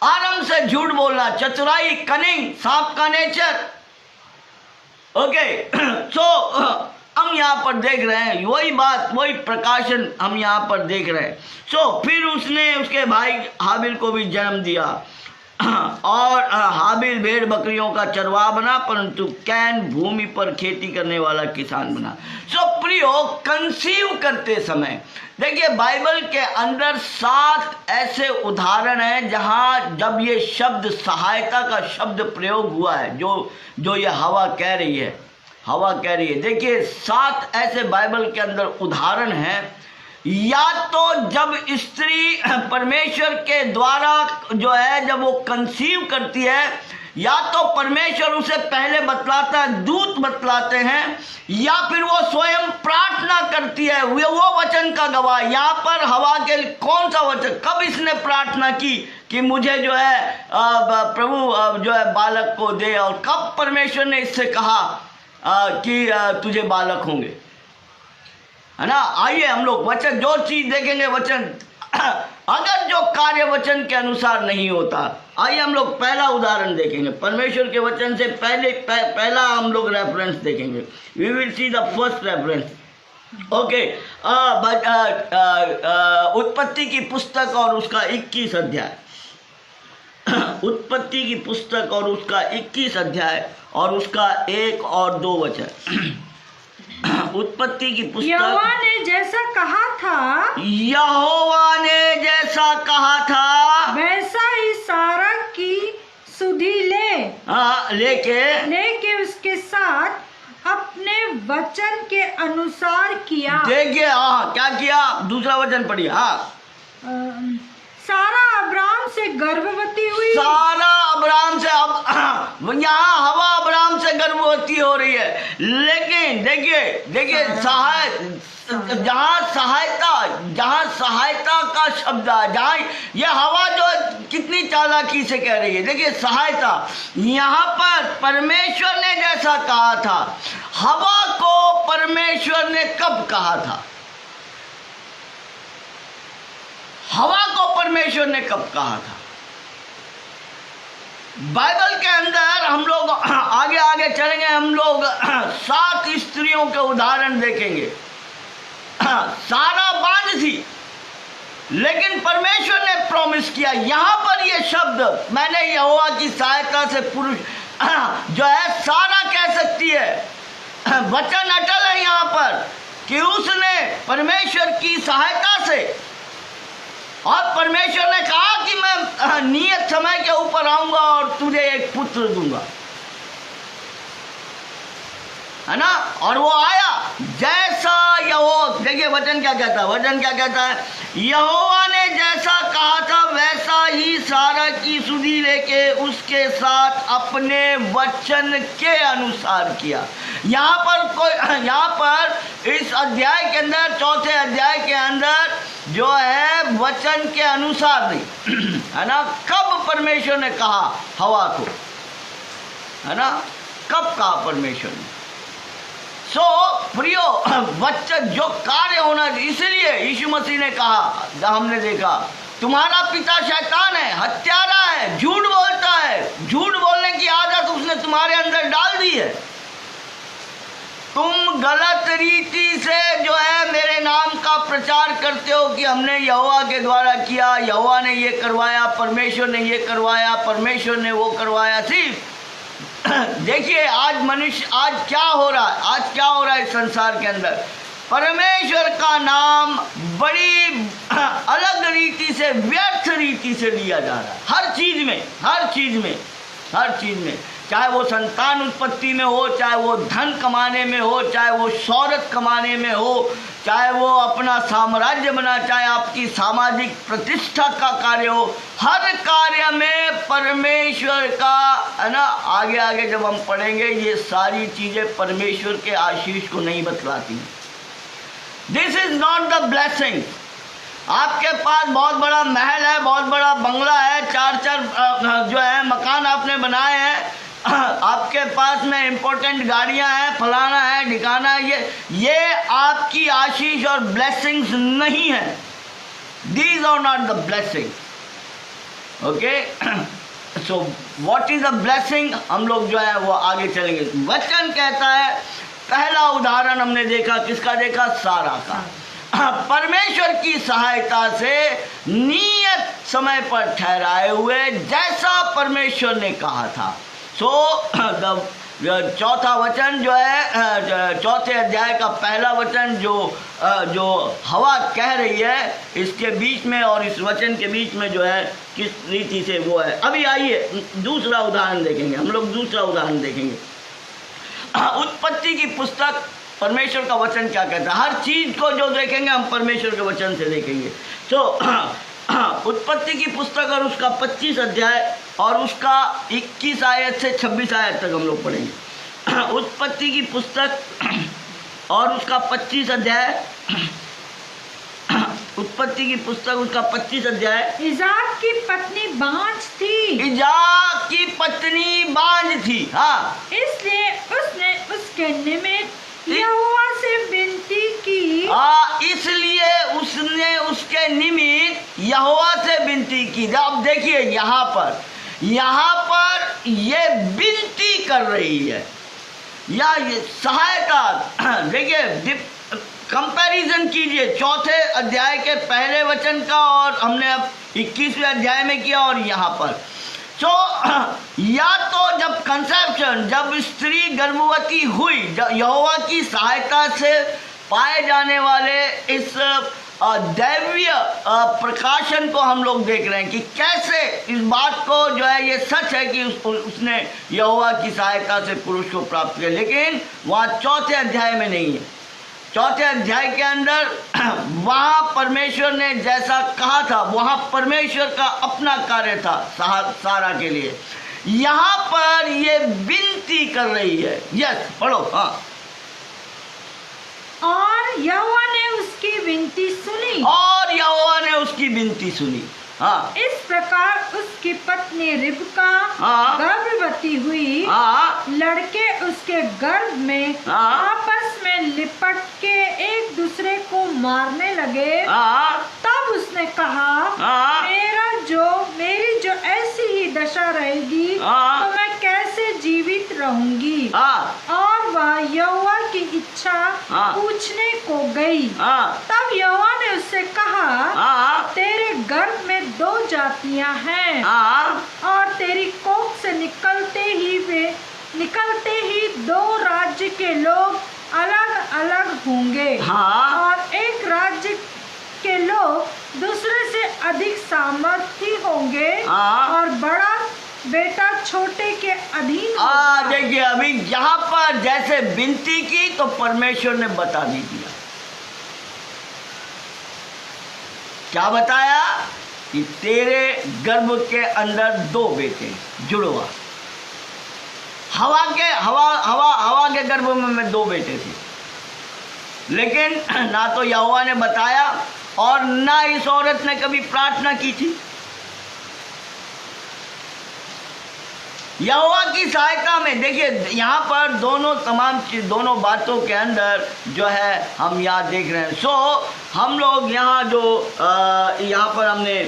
आराम से झूठ बोलना, चतुराई, कनिंग, सांप का नेचर। ओके, सो हम यहाँ पर देख रहे हैं वही बात, वही प्रकाशन हम यहाँ पर देख रहे हैं। सो फिर उसने उसके भाई हाबिल को भी जन्म दिया और हाबिल भेड़ बकरियों का चरवाहा बना, परंतु कैन भूमि पर खेती करने वाला किसान बना। सो प्रियो, कंसीव करते समय देखिए बाइबल के अंदर 7 ऐसे उदाहरण हैं जहां जब ये शब्द सहायता का शब्द प्रयोग हुआ है, जो ये हवा कह रही है, हवा कह रही है। देखिए 7 ऐसे बाइबल के अंदर उदाहरण हैं। या तो जब स्त्री परमेश्वर के द्वारा जो है जब वो कंसीव करती है, या तो परमेश्वर उसे पहले बतलाता है, दूत बतलाते हैं, या फिर वो स्वयं प्रार्थना करती है, वो वचन का गवाह। यहाँ पर हवा के कौन सा वचन, कब इसने प्रार्थना की कि मुझे जो है प्रभु जो है बालक को दे, और कब परमेश्वर ने इससे कहा कि तुझे बालक होंगे, है ना। आइए हम लोग वचन, जो चीज देखेंगे वचन, अगर जो कार्य वचन के अनुसार नहीं होता, आइए हम लोग पहला उदाहरण देखेंगे परमेश्वर के वचन से पहला हम लोग रेफरेंस देखेंगे। We will see the first reference. Okay, उत्पत्ति की पुस्तक और उसका 21 अध्याय। उत्पत्ति की पुस्तक और उसका 21 अध्याय और उसका 1 और 2 वचन। उत्पत्ति की पुस्तक। यहोवा ने जैसा कहा था, यहोवा ने जैसा कहा था, वैसा ही सारा की सुधि लेके उसके साथ अपने वचन के अनुसार किया। देखिए क्या किया, दूसरा वचन पढ़िए। सारा अब्राम से गर्भवती हुई। सारा अब्राम से, अब यहाँ हवा अब्राम से गर्भवती हो रही है। लेकिन देखिए जहाँ सहायता का शब्द है, जहाँ ये हवा जो कितनी चालाकी से कह रही है। देखिए सहायता, यहाँ पर परमेश्वर ने जैसा कहा था, हवा को परमेश्वर ने कब कहा था, हवा को परमेश्वर ने कब कहा था। बाइबल के अंदर हम लोग आगे चलेंगे, हम लोग 7 स्त्रियों के उदाहरण देखेंगे। सारा बांझ थी, लेकिन परमेश्वर ने प्रॉमिस किया। यहां पर ये शब्द, मैंने यहोवा की सहायता से पुरुष जो है सारा कह सकती है। वचन अटल है यहां पर कि उसने परमेश्वर की सहायता से, और परमेश्वर ने कहा कि मैं नियत समय के ऊपर आऊंगा और तुझे एक पुत्र दूंगा, है ना। और वो आया जैसा यहोवा, देखिए वचन क्या कहता है, वचन क्या कहता है, यहोवा ने जैसा कहा था वैसा ही सारा की सुधि लेके उसके साथ अपने वचन के अनुसार किया। यहाँ पर इस अध्याय के अंदर, 4थे अध्याय के अंदर जो है वचन के अनुसार नहीं, है ना। कब परमेश्वर ने कहा हवा को, है ना, कब कहा परमेश्वर ने। सो प्रियो, वचन जो कार्य होना, इसलिए यीशु मसीह ने कहा, जब हमने देखा तुम्हारा पिता शैतान है, हत्यारा है, झूठ बोलता है, झूठ बोलने की आदत उसने तुम्हारे अंदर डाल दी है। तुम गलत रीति से जो है मेरे नाम का प्रचार करते हो कि हमने यहोवा के द्वारा किया, यहोवा ने ये करवाया, परमेश्वर ने ये करवाया, परमेश्वर ने वो करवाया। सिर्फ देखिए आज क्या हो रहा है इस संसार के अंदर, परमेश्वर का नाम बड़ी अलग रीति से, व्यर्थ रीति से लिया जा रहा है। हर चीज में, चाहे वो संतान उत्पत्ति में हो, चाहे वो धन कमाने में हो, चाहे वो शौहरत कमाने में हो, चाहे वो अपना साम्राज्य बना, चाहे आपकी सामाजिक प्रतिष्ठा का कार्य हो, हर कार्य में परमेश्वर का, है ना, आगे आगे जब हम पढ़ेंगे ये सारी चीज़ें परमेश्वर के आशीष को नहीं बतलाती। This is not the blessing. आपके पास बहुत बड़ा महल है, बहुत बड़ा बंगला है, चार जो है मकान आपने बनाए हैं, आपके पास में इम्पोर्टेंट गाड़ियां हैं, फलाना है, ठिकाना है, ये आपकी आशीष और ब्लेसिंग्स नहीं है। These are not the blessing. Okay, so what is the blessing, हम लोग जो है वो आगे चलेंगे। वचन कहता है, पहला उदाहरण हमने देखा, किसका देखा? सारा का। परमेश्वर की सहायता से नियत समय पर ठहराए हुए, जैसा परमेश्वर ने कहा था। सो चौथा वचन जो है, चौथे अध्याय का पहला वचन जो हवा कह रही है, इसके बीच में और इस वचन के बीच में जो है किस रीति से वो है। अभी आइए दूसरा उदाहरण देखेंगे, हम लोग दूसरा उदाहरण देखेंगे। उत्पत्ति की पुस्तक, परमेश्वर का वचन क्या कहता है? हर चीज को जो देखेंगे हम परमेश्वर के वचन से देखेंगे। तो उत्पत्ति की पुस्तक और उसका 25 अध्याय और उसका 21 आयत से 26 आयत तक हम लोग पढ़ेंगे। उत्पत्ति की पुस्तक और उसका 25 अध्याय, उत्पत्ति की पुस्तक उसका 25 अध्याय। इजाक की पत्नी बांझ थी। इजाक की पत्नी बांझ थी, हाँ, इसलिए उसने उसके निमित्त यहोवा से विनती की। इसलिए उसने उसके निमित्त यहोवा से विनती की। अब देखिए यहाँ पर ये विनती कर रही है या ये सहायता। देखिए, कंपैरिजन कीजिए चौथे अध्याय के पहले वचन का और हमने अब 21वें अध्याय में किया और यहाँ पर। तो या तो जब कंसेप्शन, जब स्त्री गर्भवती हुई, यहोवा की सहायता से पाए जाने वाले इस दैवीय प्रकाशन को हम लोग देख रहे हैं कि कैसे इस बात को जो है ये सच है कि उसने यहोवा की सहायता से पुरुष को प्राप्त किया। लेकिन वहाँ चौथे अध्याय में नहीं है। चौथे अध्याय के अंदर वहाँ परमेश्वर ने जैसा कहा था, वहाँ परमेश्वर का अपना कार्य था सारा के लिए। यहाँ पर ये विनती कर रही है। यस, पढ़ो। हाँ, और यहोवा ने उसकी विनती सुनी। और यहोवा ने उसकी विनती सुनी। हाँ, इस प्रकार उसकी पत्नी रिबका गर्भवती हुई। लड़के उसके गर्भ में आपस में लिपट के एक दूसरे को मारने लगे। तब उसने कहा, मेरी जो ऐसी ही दशा रहेगी तो मैं कैसे जीवित रहूंगी। और वह यहोवा की इच्छा पूछने को गई। तब यहोवा ने उससे कहा, तेरे गर्भ में 2 जातियां हैं और तेरी कोख से निकलते ही 2 राज्य के लोग अलग अलग होंगे। और एक राज्य के लोग दूसरे से अधिक सामर्थी होंगे और बड़ा बेटा छोटे के अधीन। देखिए, अभी यहाँ पर जैसे विनती की तो परमेश्वर ने बता भी दिया। क्या बताया? कि तेरे गर्भ के अंदर 2 बेटे जुड़वा। हवा के गर्भ में 2 बेटे थे। लेकिन ना तो यहोवा ने बताया और ना इस औरत ने कभी प्रार्थना की थी। यहोवा की सहायता में देखिए, यहाँ पर दोनों बातों के अंदर जो है हम यहाँ देख रहे हैं। सो हम लोग यहाँ यहाँ पर हमने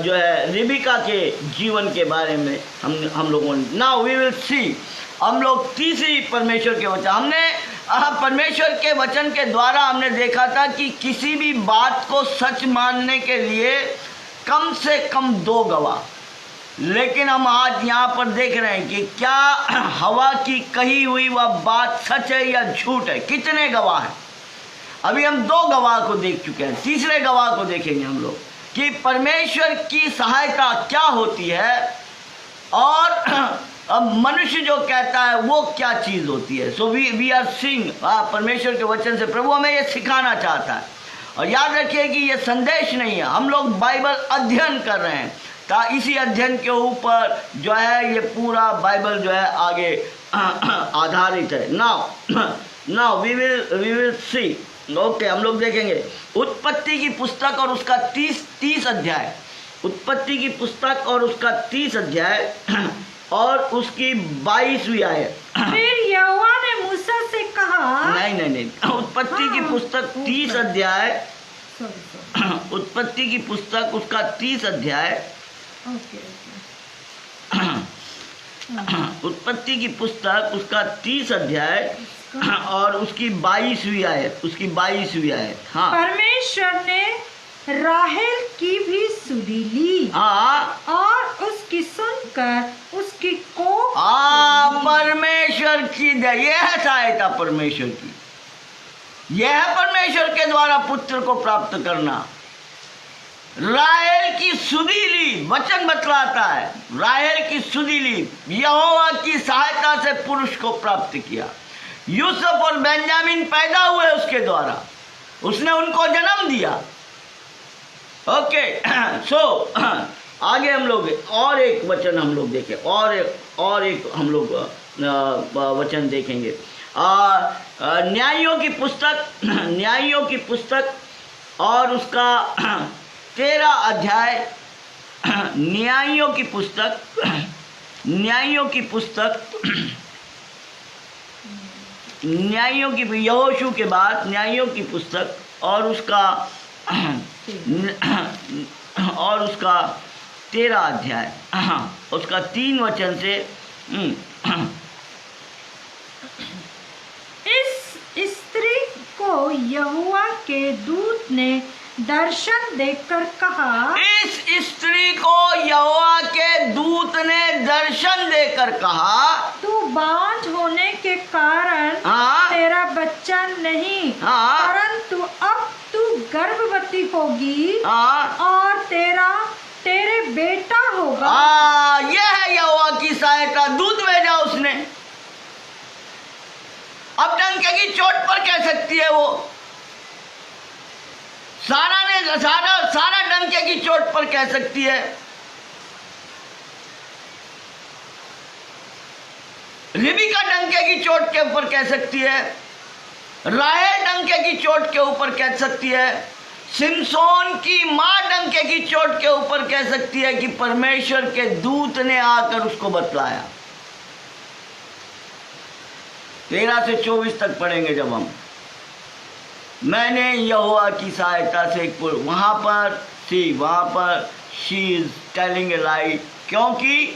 जो है रिबिका के जीवन के बारे में हम लोगों ने नाउ वी विल सी, हम लोग तीसरी परमेश्वर के वचन, हमने परमेश्वर के वचन के द्वारा हमने देखा था कि किसी भी बात को सच मानने के लिए कम से कम 2 गवाह। लेकिन हम आज यहाँ पर देख रहे हैं कि क्या हवा की कही हुई वह बात सच है या झूठ है। कितने गवाह हैं? अभी हम 2 गवाह को देख चुके हैं, तीसरे गवाह को देखेंगे हम लोग कि परमेश्वर की सहायता क्या होती है और अब मनुष्य जो कहता है वो क्या चीज़ होती है। सो वी आर सीइंग, परमेश्वर के वचन से प्रभु हमें ये सिखाना चाहता है। और याद रखिए कि ये संदेश नहीं है, हम लोग बाइबल अध्ययन कर रहे हैं, इसी अध्ययन के ऊपर जो है ये पूरा बाइबल जो है आगे आधारित है। Now we will see, okay, हम लोग देखेंगे उत्पत्ति की पुस्तक और उसका 30 अध्याय, उत्पत्ति की पुस्तक और उसका 30 अध्याय और उसकी 22वीं आयत। फिर यहोवा ने मूसा से कहा, नहीं, उत्पत्ति की पुस्तक 30 अध्याय, उत्पत्ति की पुस्तक उसका 30 अध्याय, उत्पत्ति की पुस्तक उसका 30 अध्याय और उसकी 22वीं आयत, उसकी 22वीं आयत। हाँ, परमेश्वर ने राहेल की भी सुधि ली, हाँ, और उसकी सुनकर उसकी कोख, परमेश्वर की यह है सहायता, परमेश्वर की यह है परमेश्वर के द्वारा पुत्र को प्राप्त करना। राहेल की सुधि ली, वचन बतलाता है, राहेल की सुधि ली, यहोवा की सहायता से पुरुष को प्राप्त किया। यूसुफ और बेंजामिन पैदा हुए उसके द्वारा, उसने उनको जन्म दिया। ओके, सो आगे हम लोग और एक वचन हम लोग देखें, और एक हम लोग वचन देखेंगे। न्यायों की पुस्तक और उसका 13 अध्याय, न्यायों की यहोशू के बाद न्यायों की पुस्तक और उसका 13 अध्याय, उसका 3 वचन से। इस स्त्री को यहोवा के दूत ने दर्शन देकर कहा, इस स्त्री को यहोवा के दूत ने दर्शन देकर कहा, तू बांझ होने के कारण तेरा बच्चा नहीं, परंतु अब तू गर्भवती होगी और तेरे बेटा होगा। यह है यहोवा की सहायता, दूत भेजा उसने। अब डंके की चोट पर कह सकती है वो, सारा डंके की चोट पर कह सकती है, रिबिका डंके की चोट के ऊपर कह सकती है, राहेल डंके की चोट के ऊपर कह सकती है, सिमसोन की मां डंके की चोट के ऊपर कह सकती है कि परमेश्वर के दूत ने आकर उसको बतलाया। 13 से 24 तक पढ़ेंगे जब हम। मैंने यहोवा की सहायता से वहाँ पर शी इज टेलिंग ए लाई, क्योंकि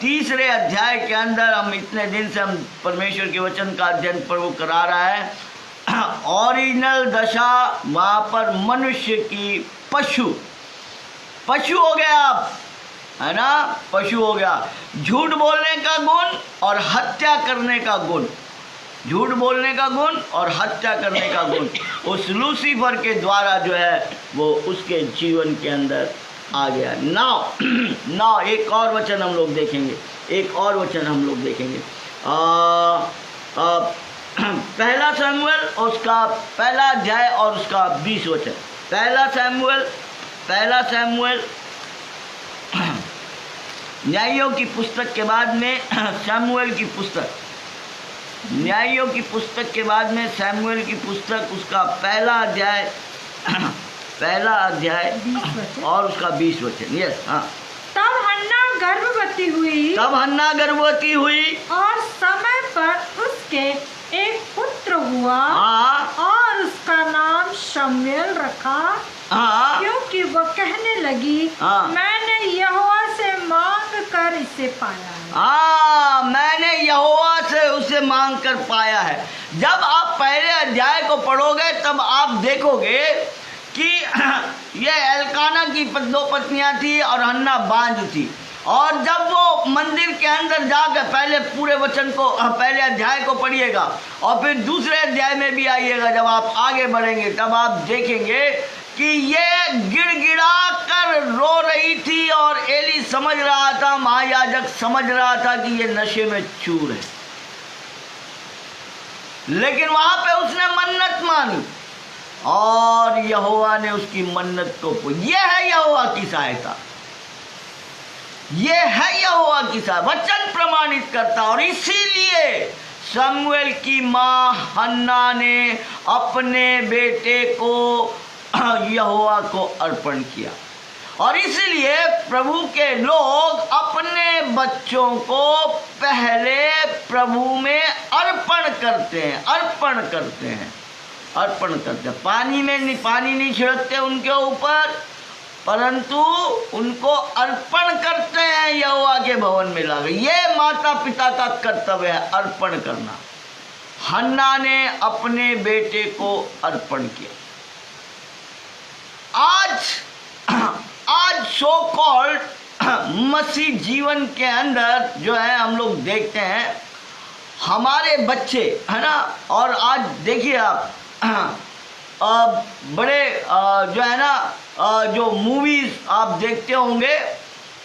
3रे अध्याय के अंदर हम इतने दिन से हम परमेश्वर के वचन का अध्ययन प्रभु करा रहा है। ओरिजिनल दशा वहाँ पर मनुष्य की पशु हो गया, है ना, पशु हो गया। झूठ बोलने का गुण और हत्या करने का गुण, झूठ बोलने का गुण और हत्या करने का गुण उस लूसीफर के द्वारा जो है वो उसके जीवन के अंदर आ गया। नाउ एक और वचन हम लोग देखेंगे, पहला शमूएल उसका 1 अध्याय और उसका 20 वचन। पहला शमूएल न्यायों की पुस्तक के बाद में शमूएल की पुस्तक, न्यायों की पुस्तक के बाद में शमूएल की पुस्तक, उसका 1 अध्याय और उसका 20 वचन। यस, हाँ। तब हन्ना गर्भवती हुई और समय पर उसके एक पुत्र हुआ और उसका नाम शमूएल रखा, क्योंकि वह कहने लगी, मैंने यहोवा से मांग कर इसे पाया है। मैंने यहोवा से उसे मांग कर पाया है। जब आप पहले अध्याय को पढ़ोगे तब आप देखोगे कि ये एल्काना की 2 पत्नियां थी और हन्ना बांझ थी। और जब वो मंदिर के अंदर जाकर, पहले पूरे वचन को, पहले अध्याय को पढ़िएगा और फिर दूसरे अध्याय में भी आइएगा, जब आप आगे बढ़ेंगे तब आप देखेंगे कि ये गिड़गिड़ा कर रो रही थी और एली समझ रहा था, महायाजक समझ रहा था कि ये नशे में चूर है, लेकिन वहां पे उसने मन्नत मानी और यहोवा ने उसकी मन्नत को ये है यहोवा की सहायता, ये है यहोवा की सहायता, वचन प्रमाणित करता। और इसीलिए शमूएल की मां हन्ना ने अपने बेटे को यहोवा को अर्पण किया। और इसलिए प्रभु के लोग अपने बच्चों को पहले प्रभु में अर्पण करते हैं, अर्पण करते हैं, अर्पण करते हैं। पानी नहीं छिड़कते उनके ऊपर, परंतु उनको अर्पण करते हैं यहोवा के भवन में लाकर। ये माता पिता का कर्तव्य है, अर्पण करना। हन्ना ने अपने बेटे को अर्पण किया। आज सो कॉल्ड मसीह जीवन के अंदर जो है हम लोग देखते हैं हमारे बच्चे, है ना। और आज देखिए आप बड़े जो है ना जो मूवीज आप देखते होंगे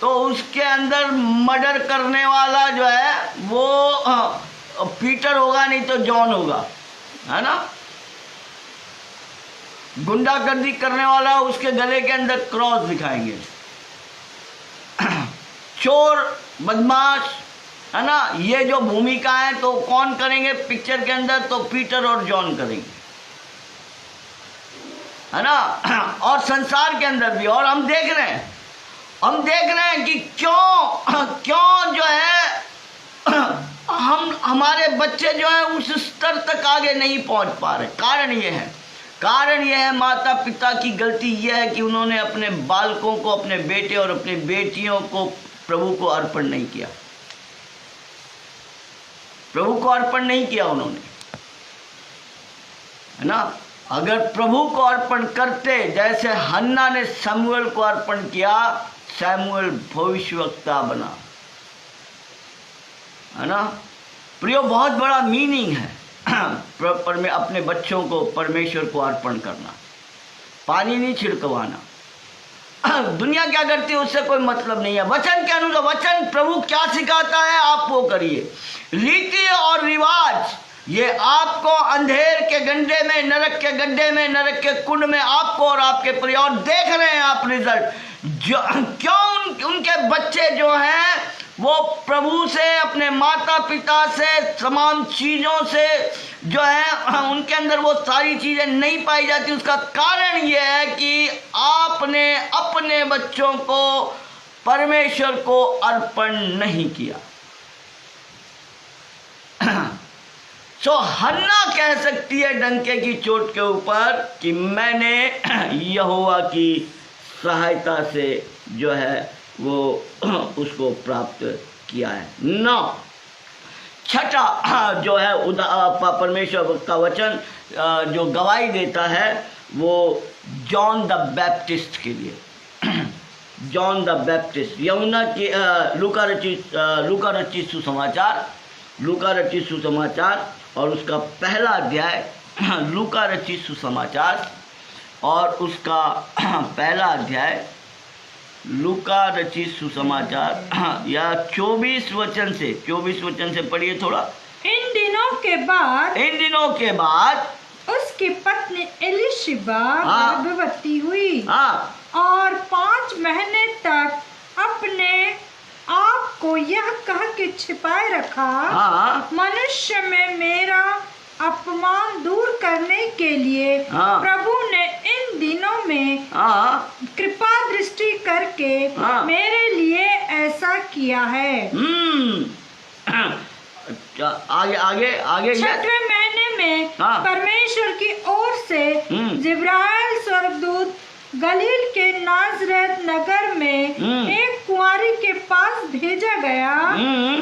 तो उसके अंदर मर्डर करने वाला जो है वो पीटर होगा, नहीं तो जॉन होगा, है ना। गुंडागर्दी करने वाला उसके गले के अंदर क्रॉस दिखाएंगे। चोर बदमाश, है ना, ये जो भूमिका है तो कौन करेंगे पिक्चर के अंदर, तो पीटर और जॉन करेंगे, है ना। और संसार के अंदर भी। और हम देख रहे हैं कि क्यों जो है हमारे बच्चे जो है उस स्तर तक आगे नहीं पहुंच पा रहे। कारण यह है माता पिता की गलती यह है कि उन्होंने अपने बालकों को, अपने बेटे और अपनी बेटियों को प्रभु को अर्पण नहीं किया, प्रभु को अर्पण नहीं किया उन्होंने, है ना। अगर प्रभु को अर्पण करते जैसे हन्ना ने शमूएल को अर्पण किया, शमूएल भविष्यवक्ता बना, है ना। प्रियो, बहुत बड़ा मीनिंग है में अपने बच्चों को परमेश्वर को अर्पण करना, पानी नहीं छिड़कवाना। दुनिया क्या करती है उससे कोई मतलब नहीं है। वचन के अनुसार, वचन प्रभु क्या सिखाता है आप वो करिए। रीति और रिवाज ये आपको अंधेर के गड्ढे में, नरक के गड्ढे में, नरक के कुंड में आपको और आपके परिवार, देख रहे हैं आप रिजल्ट। क्यों उनके बच्चे जो हैं वो प्रभु से, अपने माता पिता से, तमाम चीज़ों से जो है उनके अंदर वो सारी चीज़ें नहीं पाई जाती। उसका कारण ये है कि आपने अपने बच्चों को परमेश्वर को अर्पण नहीं किया। सो हन्ना कह सकती है डंके की चोट के ऊपर कि मैंने यहोवा की सहायता से जो है वो उसको प्राप्त किया है। 9 छठा जो है परमेश्वर का वचन जो गवाही देता है वो जॉन द बैप्टिस्ट के लिए। जॉन द बैप्टिस्ट, यमुना की लूका रचित सुसमाचार और उसका पहला अध्याय, लूका रचित सुसमाचार और उसका पहला अध्याय, लूका रचित सुसमाचार या 24 वचन से पढ़िए थोड़ा। इन दिनों के बाद उसकी पत्नी एलिशिबा गर्भवती हुई और 5 महीने तक अपने आप को यह कह के छिपाए रखा, मनुष्य में मेरा अपमान दूर करने के लिए प्रभु ने इन दिनों में कृपा दृष्टि करके मेरे लिए ऐसा किया है। आगे 6वें महीने में परमेश्वर की ओर से जिब्राइल स्वर्गदूत गलील के नाजरेत नगर में एक कुंवारी के पास भेजा गया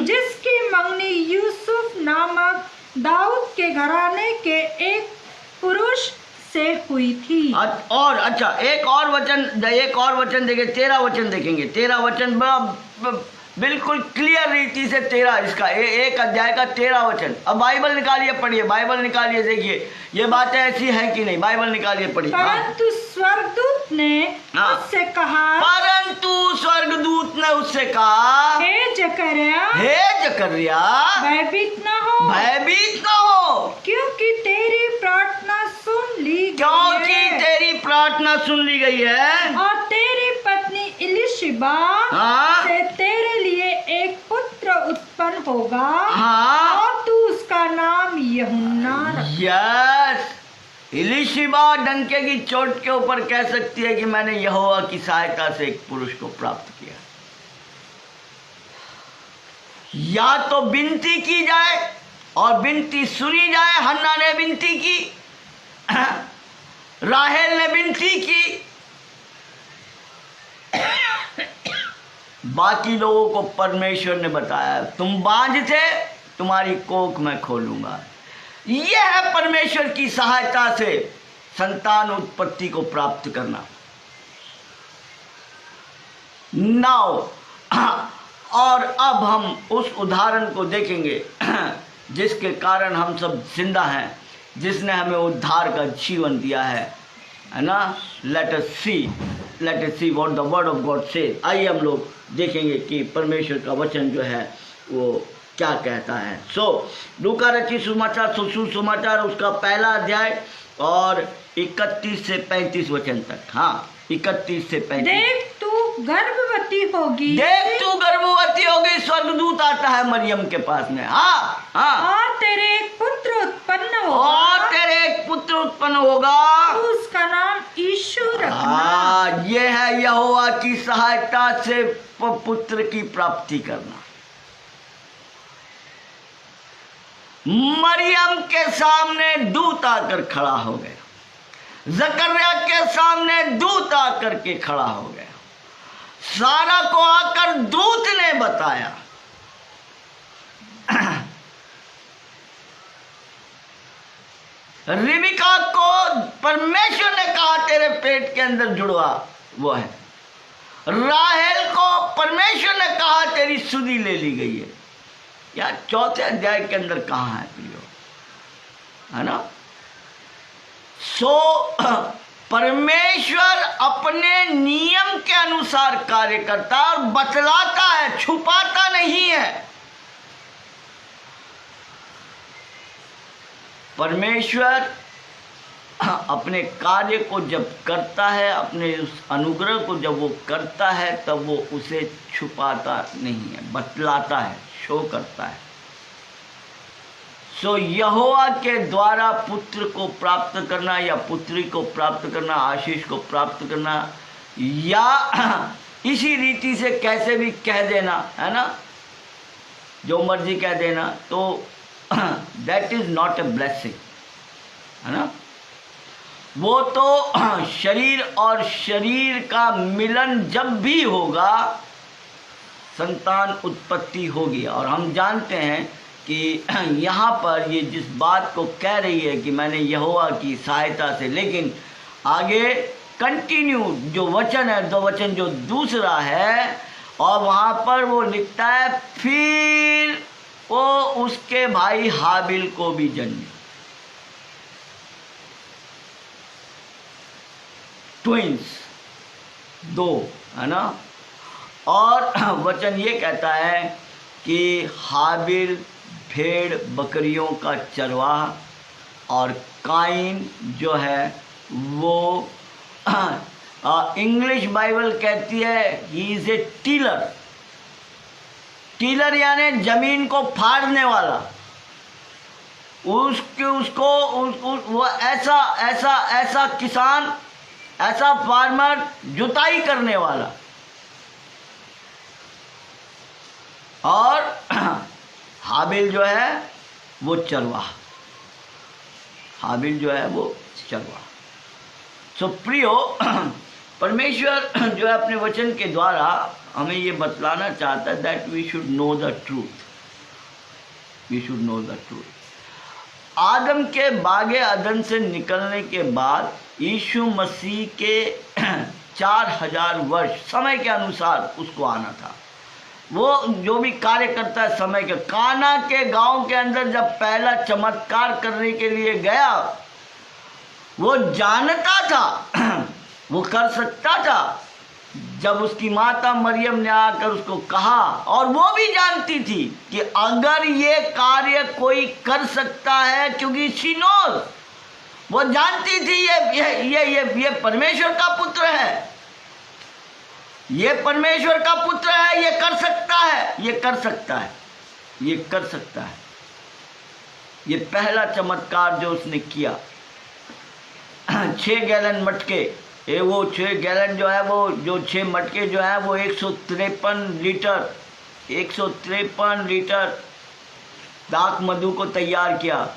जिसकी मंगनी यूसुफ नामक दाऊद के घराने के एक पुरुष से हुई थी। और अच्छा एक और वचन देखें, 13 वचन देखेंगे। 13 वचन बिल्कुल क्लियर रीति से 13 इसका एक अध्याय का 13 वचन। अब बाइबल निकालिए, पढ़िए, बाइबल निकालिए, देखिए ये बातें ऐसी है कि नहीं। बाइबल निकालिए, पढ़िए। परंतु स्वर्गदूत ने उससे कहा, जकरिया भयभीत न हो, भयभीत न हो, क्योंकि तेरी प्रार्थना सुन ली गई क्योंकि है, तेरी प्रार्थना सुन ली गई है। और तेरी पत्नी इलिशिबा हाँ से तेरे लिए एक पुत्र उत्पन्न होगा, हाँ और तू उसका नाम यूहन्ना रख। यस, इलिशिबा डंके की चोट के ऊपर कह सकती है कि मैंने यहोवा की सहायता से एक पुरुष को प्राप्त किया। या तो विनती की जाए और विनती सुनी जाए। हन्ना ने विनती की, राहेल ने विनती की, बाकी लोगों को परमेश्वर ने बताया तुम बांझ थे, तुम्हारी कोख मैं खोलूंगा। यह है परमेश्वर की सहायता से संतान उत्पत्ति को प्राप्त करना। नाउ और अब हम उस उदाहरण को देखेंगे जिसके कारण हम सब जिंदा हैं, जिसने हमें उद्धार का जीवन दिया है ना। Let us see what the word of God says. आइए हम लोग देखेंगे कि परमेश्वर का वचन जो है वो क्या कहता है। लूका रचित सुसमाचार उसका पहला अध्याय और 31 से 35 वचन तक। हाँ, 31 से 35। देख तू गर्भवती होगी, स्वर्गदूत आता है मरियम के पास में। हाँ हाँ, और तेरे एक पुत्र उत्पन्न होगा, तू उसका नाम यीशु रखना। ये है यहोवा की सहायता से पुत्र की प्राप्ति करना। मरियम के सामने दूत आकर खड़ा हो गया, जकरिया के सामने दूत आकर के खड़ा हो गया, सारा को आकर दूत ने बताया। रिबिका को परमेश्वर ने कहा तेरे पेट के अंदर जुड़वा वो है। राहेल को परमेश्वर ने कहा तेरी सुधी ले ली गई है। यार चौथे अध्याय के अंदर कहाँ है प्रियो, है ना। परमेश्वर अपने नियम के अनुसार कार्य करता है और बतलाता है, छुपाता नहीं है। परमेश्वर अपने कार्य को जब करता है, अपने उस अनुग्रह को जब वो करता है, तब वो उसे छुपाता नहीं है, बतलाता है, शो करता है। यहोवा के द्वारा पुत्र को प्राप्त करना या पुत्री को प्राप्त करना, आशीष को प्राप्त करना, या इसी रीति से कैसे भी कह देना, है ना, जो मर्जी कह देना, तो that is not a blessing, है ना। वो तो शरीर और शरीर का मिलन जब भी होगा संतान उत्पत्ति होगी। और हम जानते हैं कि यहाँ पर ये जिस बात को कह रही है कि मैंने यहोवा की सहायता से, लेकिन आगे कंटिन्यू जो वचन है, दो वचन जो दूसरा है, और वहाँ पर वो लिखता है फिर वो उसके भाई हाबिल को भी जन्मे, ट्विंस, दो, है ना। और वचन ये कहता है कि हाबिल भेड़ बकरियों का चरवाह और काइन जो है वो इंग्लिश बाइबल कहती है he is a tiller. Tiller यानी जमीन को फाड़ने वाला। वो ऐसा किसान, ऐसा फार्मर, जुताई करने वाला। और हाबिल जो है वो चरवाह, हाबिल जो है वो चरवाह। प्रियो, परमेश्वर जो है अपने वचन के द्वारा हमें ये बतलाना चाहता है that we should know the truth, we should know the truth. आदम के बागे अदन से निकलने के बाद यीशु मसीह के 4000 वर्ष समय के अनुसार उसको आना था। वो जो भी कार्य करता है समय के। काना के गांव के अंदर जब पहला चमत्कार करने के लिए गया, वो जानता था वो कर सकता था, जब उसकी माता मरियम ने आकर उसको कहा, और वो भी जानती थी कि अगर ये कार्य कोई कर सकता है, क्योंकि शी नोज, वो जानती थी ये परमेश्वर का पुत्र है, ये परमेश्वर का पुत्र है, ये कर सकता है, ये कर सकता है, ये कर सकता है। ये पहला चमत्कार जो उसने किया, 6 गैलन मटके, वो 6 गैलन जो है, वो जो 6 मटके जो है वो 153 लीटर दाख मधु को तैयार किया।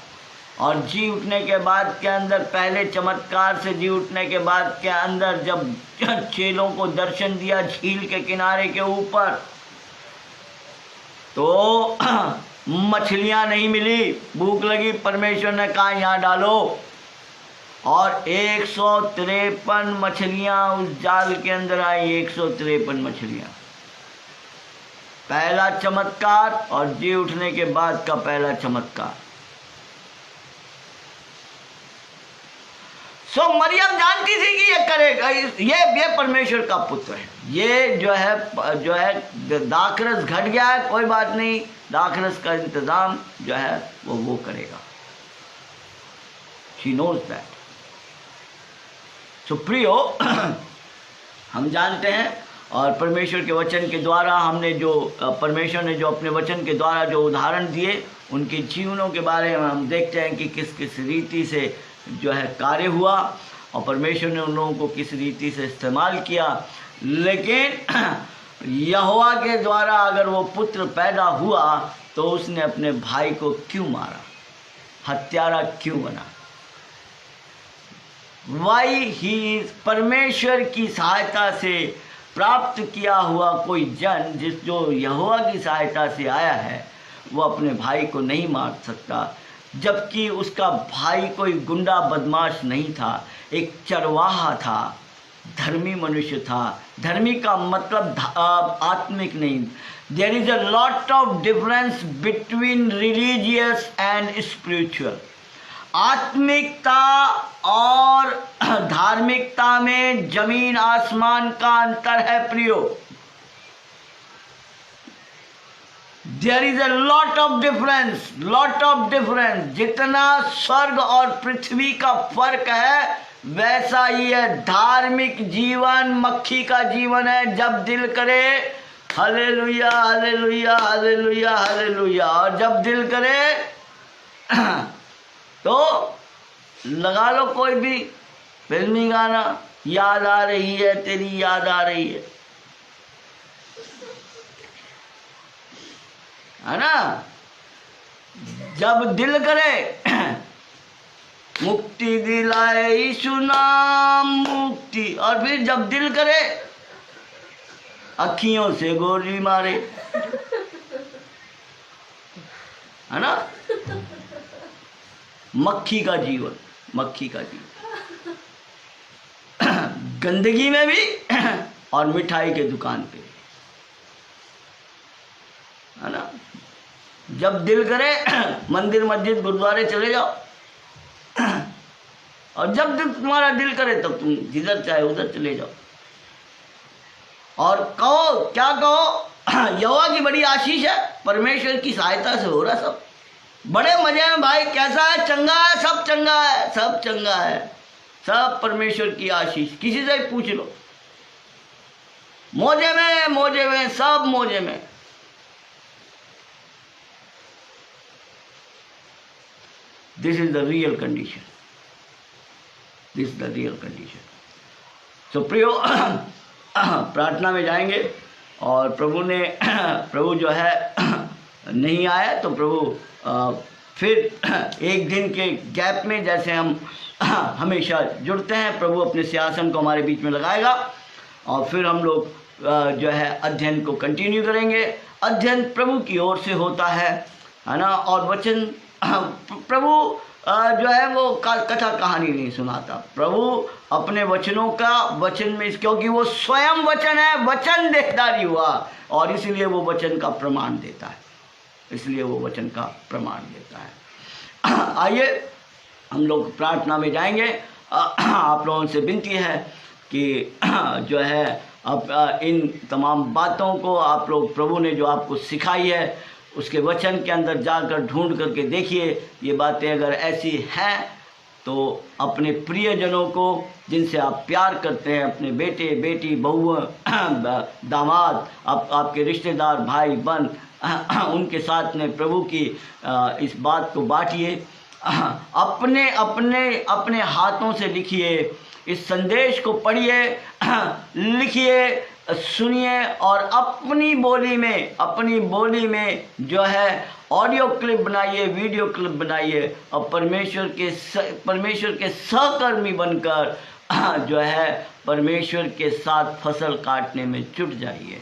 और जी उठने के बाद के अंदर, पहले चमत्कार से जी उठने के बाद के अंदर, जब चेलों को दर्शन दिया झील के किनारे के ऊपर, तो मछलियां नहीं मिली, भूख लगी, परमेश्वर ने कहा यहाँ डालो, और 153 मछलियां उस जाल के अंदर आई, 153 मछलियां। पहला चमत्कार और जी उठने के बाद का पहला चमत्कार। सो मरियम जानती थी कि ये करेगा, ये परमेश्वर का पुत्र है। ये जो है दाखरस घट गया है, कोई बात नहीं, दाखरस का इंतजाम जो है वो करेगा। She knows that. सो प्रियो, हम जानते हैं, और परमेश्वर के वचन के द्वारा हमने जो परमेश्वर ने जो अपने वचन के द्वारा जो उदाहरण दिए, उनके जीवनों के बारे में हम देखते हैं कि किस किस रीति से जो है कार्य हुआ, और परमेश्वर ने उन लोगों को किस रीति से इस्तेमाल किया। लेकिन यहोवा के द्वारा अगर वो पुत्र पैदा हुआ, तो उसने अपने भाई को क्यों मारा, हत्यारा क्यों बना? वाई ही, परमेश्वर की सहायता से प्राप्त किया हुआ कोई जन, जो यहोवा की सहायता से आया है, वो अपने भाई को नहीं मार सकता। जबकि उसका भाई कोई गुंडा बदमाश नहीं था, एक चरवाहा था, धर्मी मनुष्य था। धर्मी का मतलब आत्मिक नहीं। There is a lot of difference between religious and spiritual. आत्मिकता और धार्मिकता में जमीन आसमान का अंतर है प्रियो। There is a lot of difference. जितना स्वर्ग और पृथ्वी का फर्क है, वैसा ही है धार्मिक जीवन, मक्खी का जीवन है। जब दिल करे हालेलुया हालेलुया हालेलुया हालेलुया, और जब दिल करे तो लगा लो कोई भी फिल्मी गाना, याद आ रही है तेरी, याद आ रही है ना। जब दिल करे मुक्ति दिलाए यीशु नाम मुक्ति, और फिर जब दिल करे अखियों से गोली मारे, है ना। मक्खी का जीवन, मक्खी का जीवन गंदगी में भी और मिठाई के दुकान पे, है ना। जब दिल करे मंदिर मस्जिद गुरुद्वारे चले जाओ, और जब तुम्हारा दिल करे तब तुम जिधर चाहे उधर चले जाओ, और कहो क्या कहो, यहोवा की बड़ी आशीष है, परमेश्वर की सहायता से हो रहा सब, बड़े मजे में भाई। कैसा है? चंगा है, सब चंगा है, सब चंगा है, सब परमेश्वर की आशीष। किसी से पूछ लो, मौजे में, सब मौजे में। This is the real condition, this is the real condition. So प्रियो, प्रार्थना में जाएंगे, और प्रभु जो है नहीं आया तो प्रभु फिर एक दिन के गैप में, जैसे हम हमेशा जुड़ते हैं, प्रभु अपने सिंहासन को हमारे बीच में लगाएगा, और फिर हम लोग जो है अध्ययन को कंटिन्यू करेंगे। अध्ययन प्रभु की ओर से होता है ना, और वचन प्रभु जो है वो कथा कहानी नहीं सुनाता। प्रभु अपने वचनों का वचन में, क्योंकि वो स्वयं वचन है, वचन देहधारी हुआ, और इसलिए वो वचन का प्रमाण देता है, इसलिए वो वचन का प्रमाण देता है। आइए हम लोग प्रार्थना में जाएंगे। आप लोगों से विनती है कि जो है अब इन तमाम बातों को आप लोग प्रभु ने जो आपको सिखाई है उसके वचन के अंदर जाकर ढूंढ करके देखिए। ये बातें अगर ऐसी हैं तो अपने प्रियजनों को जिनसे आप प्यार करते हैं, अपने बेटे बेटी बहू दामाद, आपके रिश्तेदार भाई बहन, उनके साथ में प्रभु की इस बात को बांटिए। अपने अपने अपने हाथों से लिखिए, इस संदेश को पढ़िए, लिखिए, सुनिए और अपनी बोली में जो है ऑडियो क्लिप बनाइए, वीडियो क्लिप बनाइए और परमेश्वर के सहकर्मी बनकर जो है परमेश्वर के साथ फसल काटने में जुट जाइए।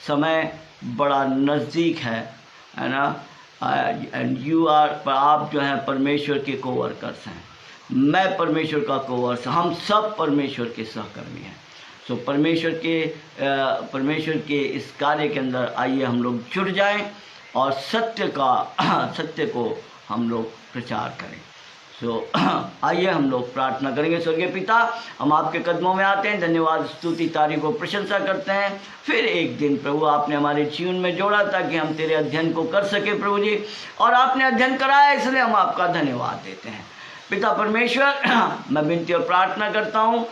समय बड़ा नज़दीक है ना। एंड आप जो हैं परमेश्वर के कोवर्कर्स हैं, मैं परमेश्वर का कोवर्कर, हम सब परमेश्वर के सहकर्मी हैं। सो परमेश्वर के इस कार्य के अंदर आइए हम लोग जुट जाएं और सत्य को हम लोग प्रचार करें। सो आइए हम लोग प्रार्थना करेंगे। स्वर्गीय पिता, हम आपके कदमों में आते हैं, धन्यवाद, स्तुति, तारीफ और प्रशंसा करते हैं। फिर एक दिन प्रभु आपने हमारे जीवन में जोड़ा ताकि हम तेरे अध्ययन को कर सके प्रभु जी, और आपने अध्ययन कराया इसलिए हम आपका धन्यवाद देते हैं। पिता परमेश्वर, मैं विनती और प्रार्थना करता हूँ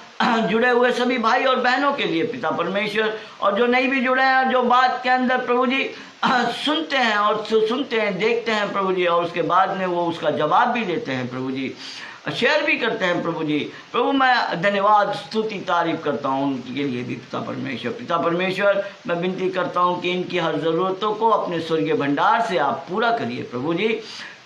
जुड़े हुए सभी भाई और बहनों के लिए पिता परमेश्वर, और जो नहीं भी जुड़े हैं, जो बात के अंदर प्रभु जी सुनते हैं, देखते हैं प्रभु जी, और उसके बाद में वो उसका जवाब भी देते हैं प्रभु जी, शेयर भी करते हैं प्रभु जी। प्रभु मैं धन्यवाद, स्तुति, तारीफ करता हूँ उनके लिए भी पिता परमेश्वर। मैं विनती करता हूँ कि इनकी हर ज़रूरतों को अपने स्वर्गीय भंडार से आप पूरा करिए प्रभु जी।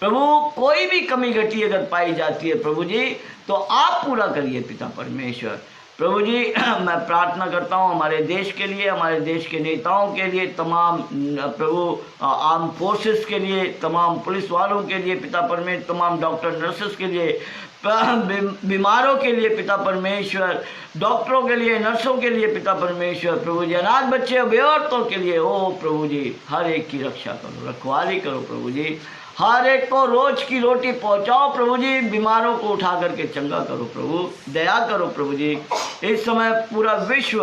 प्रभु कोई भी कमी घटी अगर पाई जाती है प्रभु जी तो आप पूरा करिए पिता परमेश्वर। प्रभु जी मैं प्रार्थना करता हूँ हमारे देश के लिए, हमारे देश के नेताओं के लिए, तमाम प्रभु आर्म फोर्सेस के लिए, तमाम पुलिस वालों के लिए पिता परमेश्वर, तमाम डॉक्टर नर्सेस के लिए, बीमारों के लिए पिता परमेश्वर, डॉक्टरों के लिए, नर्सों के लिए पिता परमेश्वर, प्रभु जी अनाथ बच्चे और बेऔरतों के लिए ओ प्रभु जी हर एक की रक्षा करो, रखवाली करो प्रभु जी, हर एक को रोज की रोटी पहुंचाओ प्रभु जी, बीमारों को उठा करके चंगा करो प्रभु, दया करो प्रभु जी। इस समय पूरा विश्व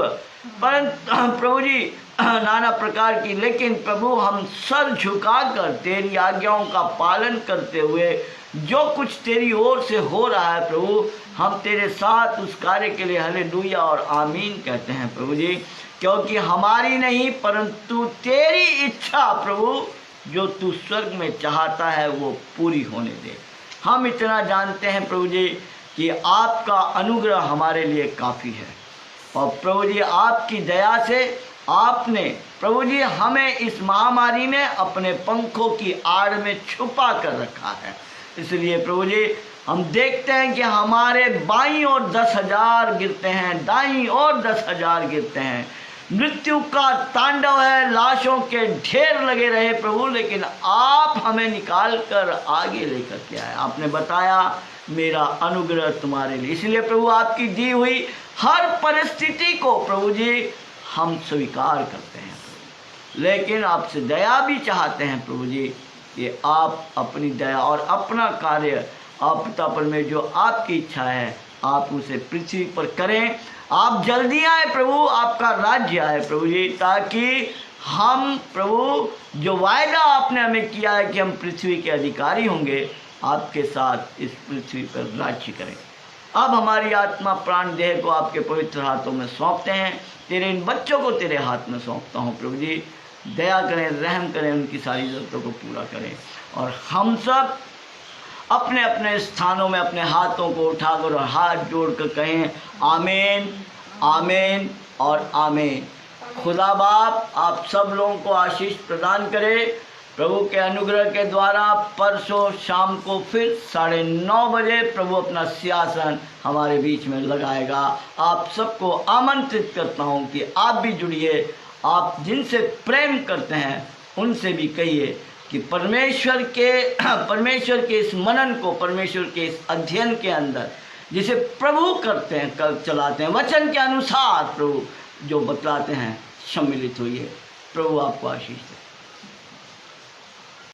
परंतु प्रभु जी नाना प्रकार की, लेकिन प्रभु हम सर झुकाकर तेरी आज्ञाओं का पालन करते हुए जो कुछ तेरी ओर से हो रहा है प्रभु, हम तेरे साथ उस कार्य के लिए हालेलुया और आमीन कहते हैं प्रभु जी, क्योंकि हमारी नहीं परंतु तेरी इच्छा प्रभु जो तू स्वर्ग में चाहता है वो पूरी होने दे। हम इतना जानते हैं प्रभु जी कि आपका अनुग्रह हमारे लिए काफ़ी है, और प्रभु जी आपकी दया से आपने प्रभु जी हमें इस महामारी में अपने पंखों की आड़ में छुपा कर रखा है। इसलिए प्रभु जी हम देखते हैं कि हमारे बाईं ओर 10,000 गिरते हैं, दाईं ओर 10,000 गिरते हैं, मृत्यु का तांडव है, लाशों के ढेर लगे रहे प्रभु, लेकिन आप हमें निकाल कर आगे लेकर के आए। आपने बताया मेरा अनुग्रह तुम्हारे लिए, इसलिए प्रभु आपकी दी हुई हर परिस्थिति को प्रभु जी हम स्वीकार करते हैं, लेकिन आपसे दया भी चाहते हैं प्रभु जी कि आप अपनी दया और अपना कार्य आप पिता परमेश्वर जो आपकी इच्छा है आप उसे पृथ्वी पर करें। आप जल्दी आए प्रभु, आपका राज्य आए प्रभु जी, ताकि हम प्रभु जो वायदा आपने हमें किया है कि हम पृथ्वी के अधिकारी होंगे, आपके साथ इस पृथ्वी पर राज्य करें। अब हमारी आत्मा प्राण देह को आपके पवित्र हाथों में सौंपते हैं, तेरे इन बच्चों को तेरे हाथ में सौंपता हूँ प्रभु जी, दया करें, रहम करें, उनकी सारी ज़रूरतों को पूरा करें, और हम सब अपने अपने स्थानों में अपने हाथों को उठाकर और हाथ जोड़कर कहें आमीन, आमीन और आमीन। खुदा बाप आप सब लोगों को आशीष प्रदान करे। प्रभु के अनुग्रह के द्वारा परसों शाम को फिर 9:30 बजे प्रभु अपना सिंहासन हमारे बीच में लगाएगा। आप सबको आमंत्रित करता हूं कि आप भी जुड़िए, आप जिनसे प्रेम करते हैं उनसे भी कहिए कि परमेश्वर के इस मनन को, परमेश्वर के इस अध्ययन के अंदर जिसे प्रभु करते हैं, कल चलाते हैं, वचन के अनुसार प्रभु जो बतलाते हैं, सम्मिलित होइए। प्रभु आपको आशीष दे।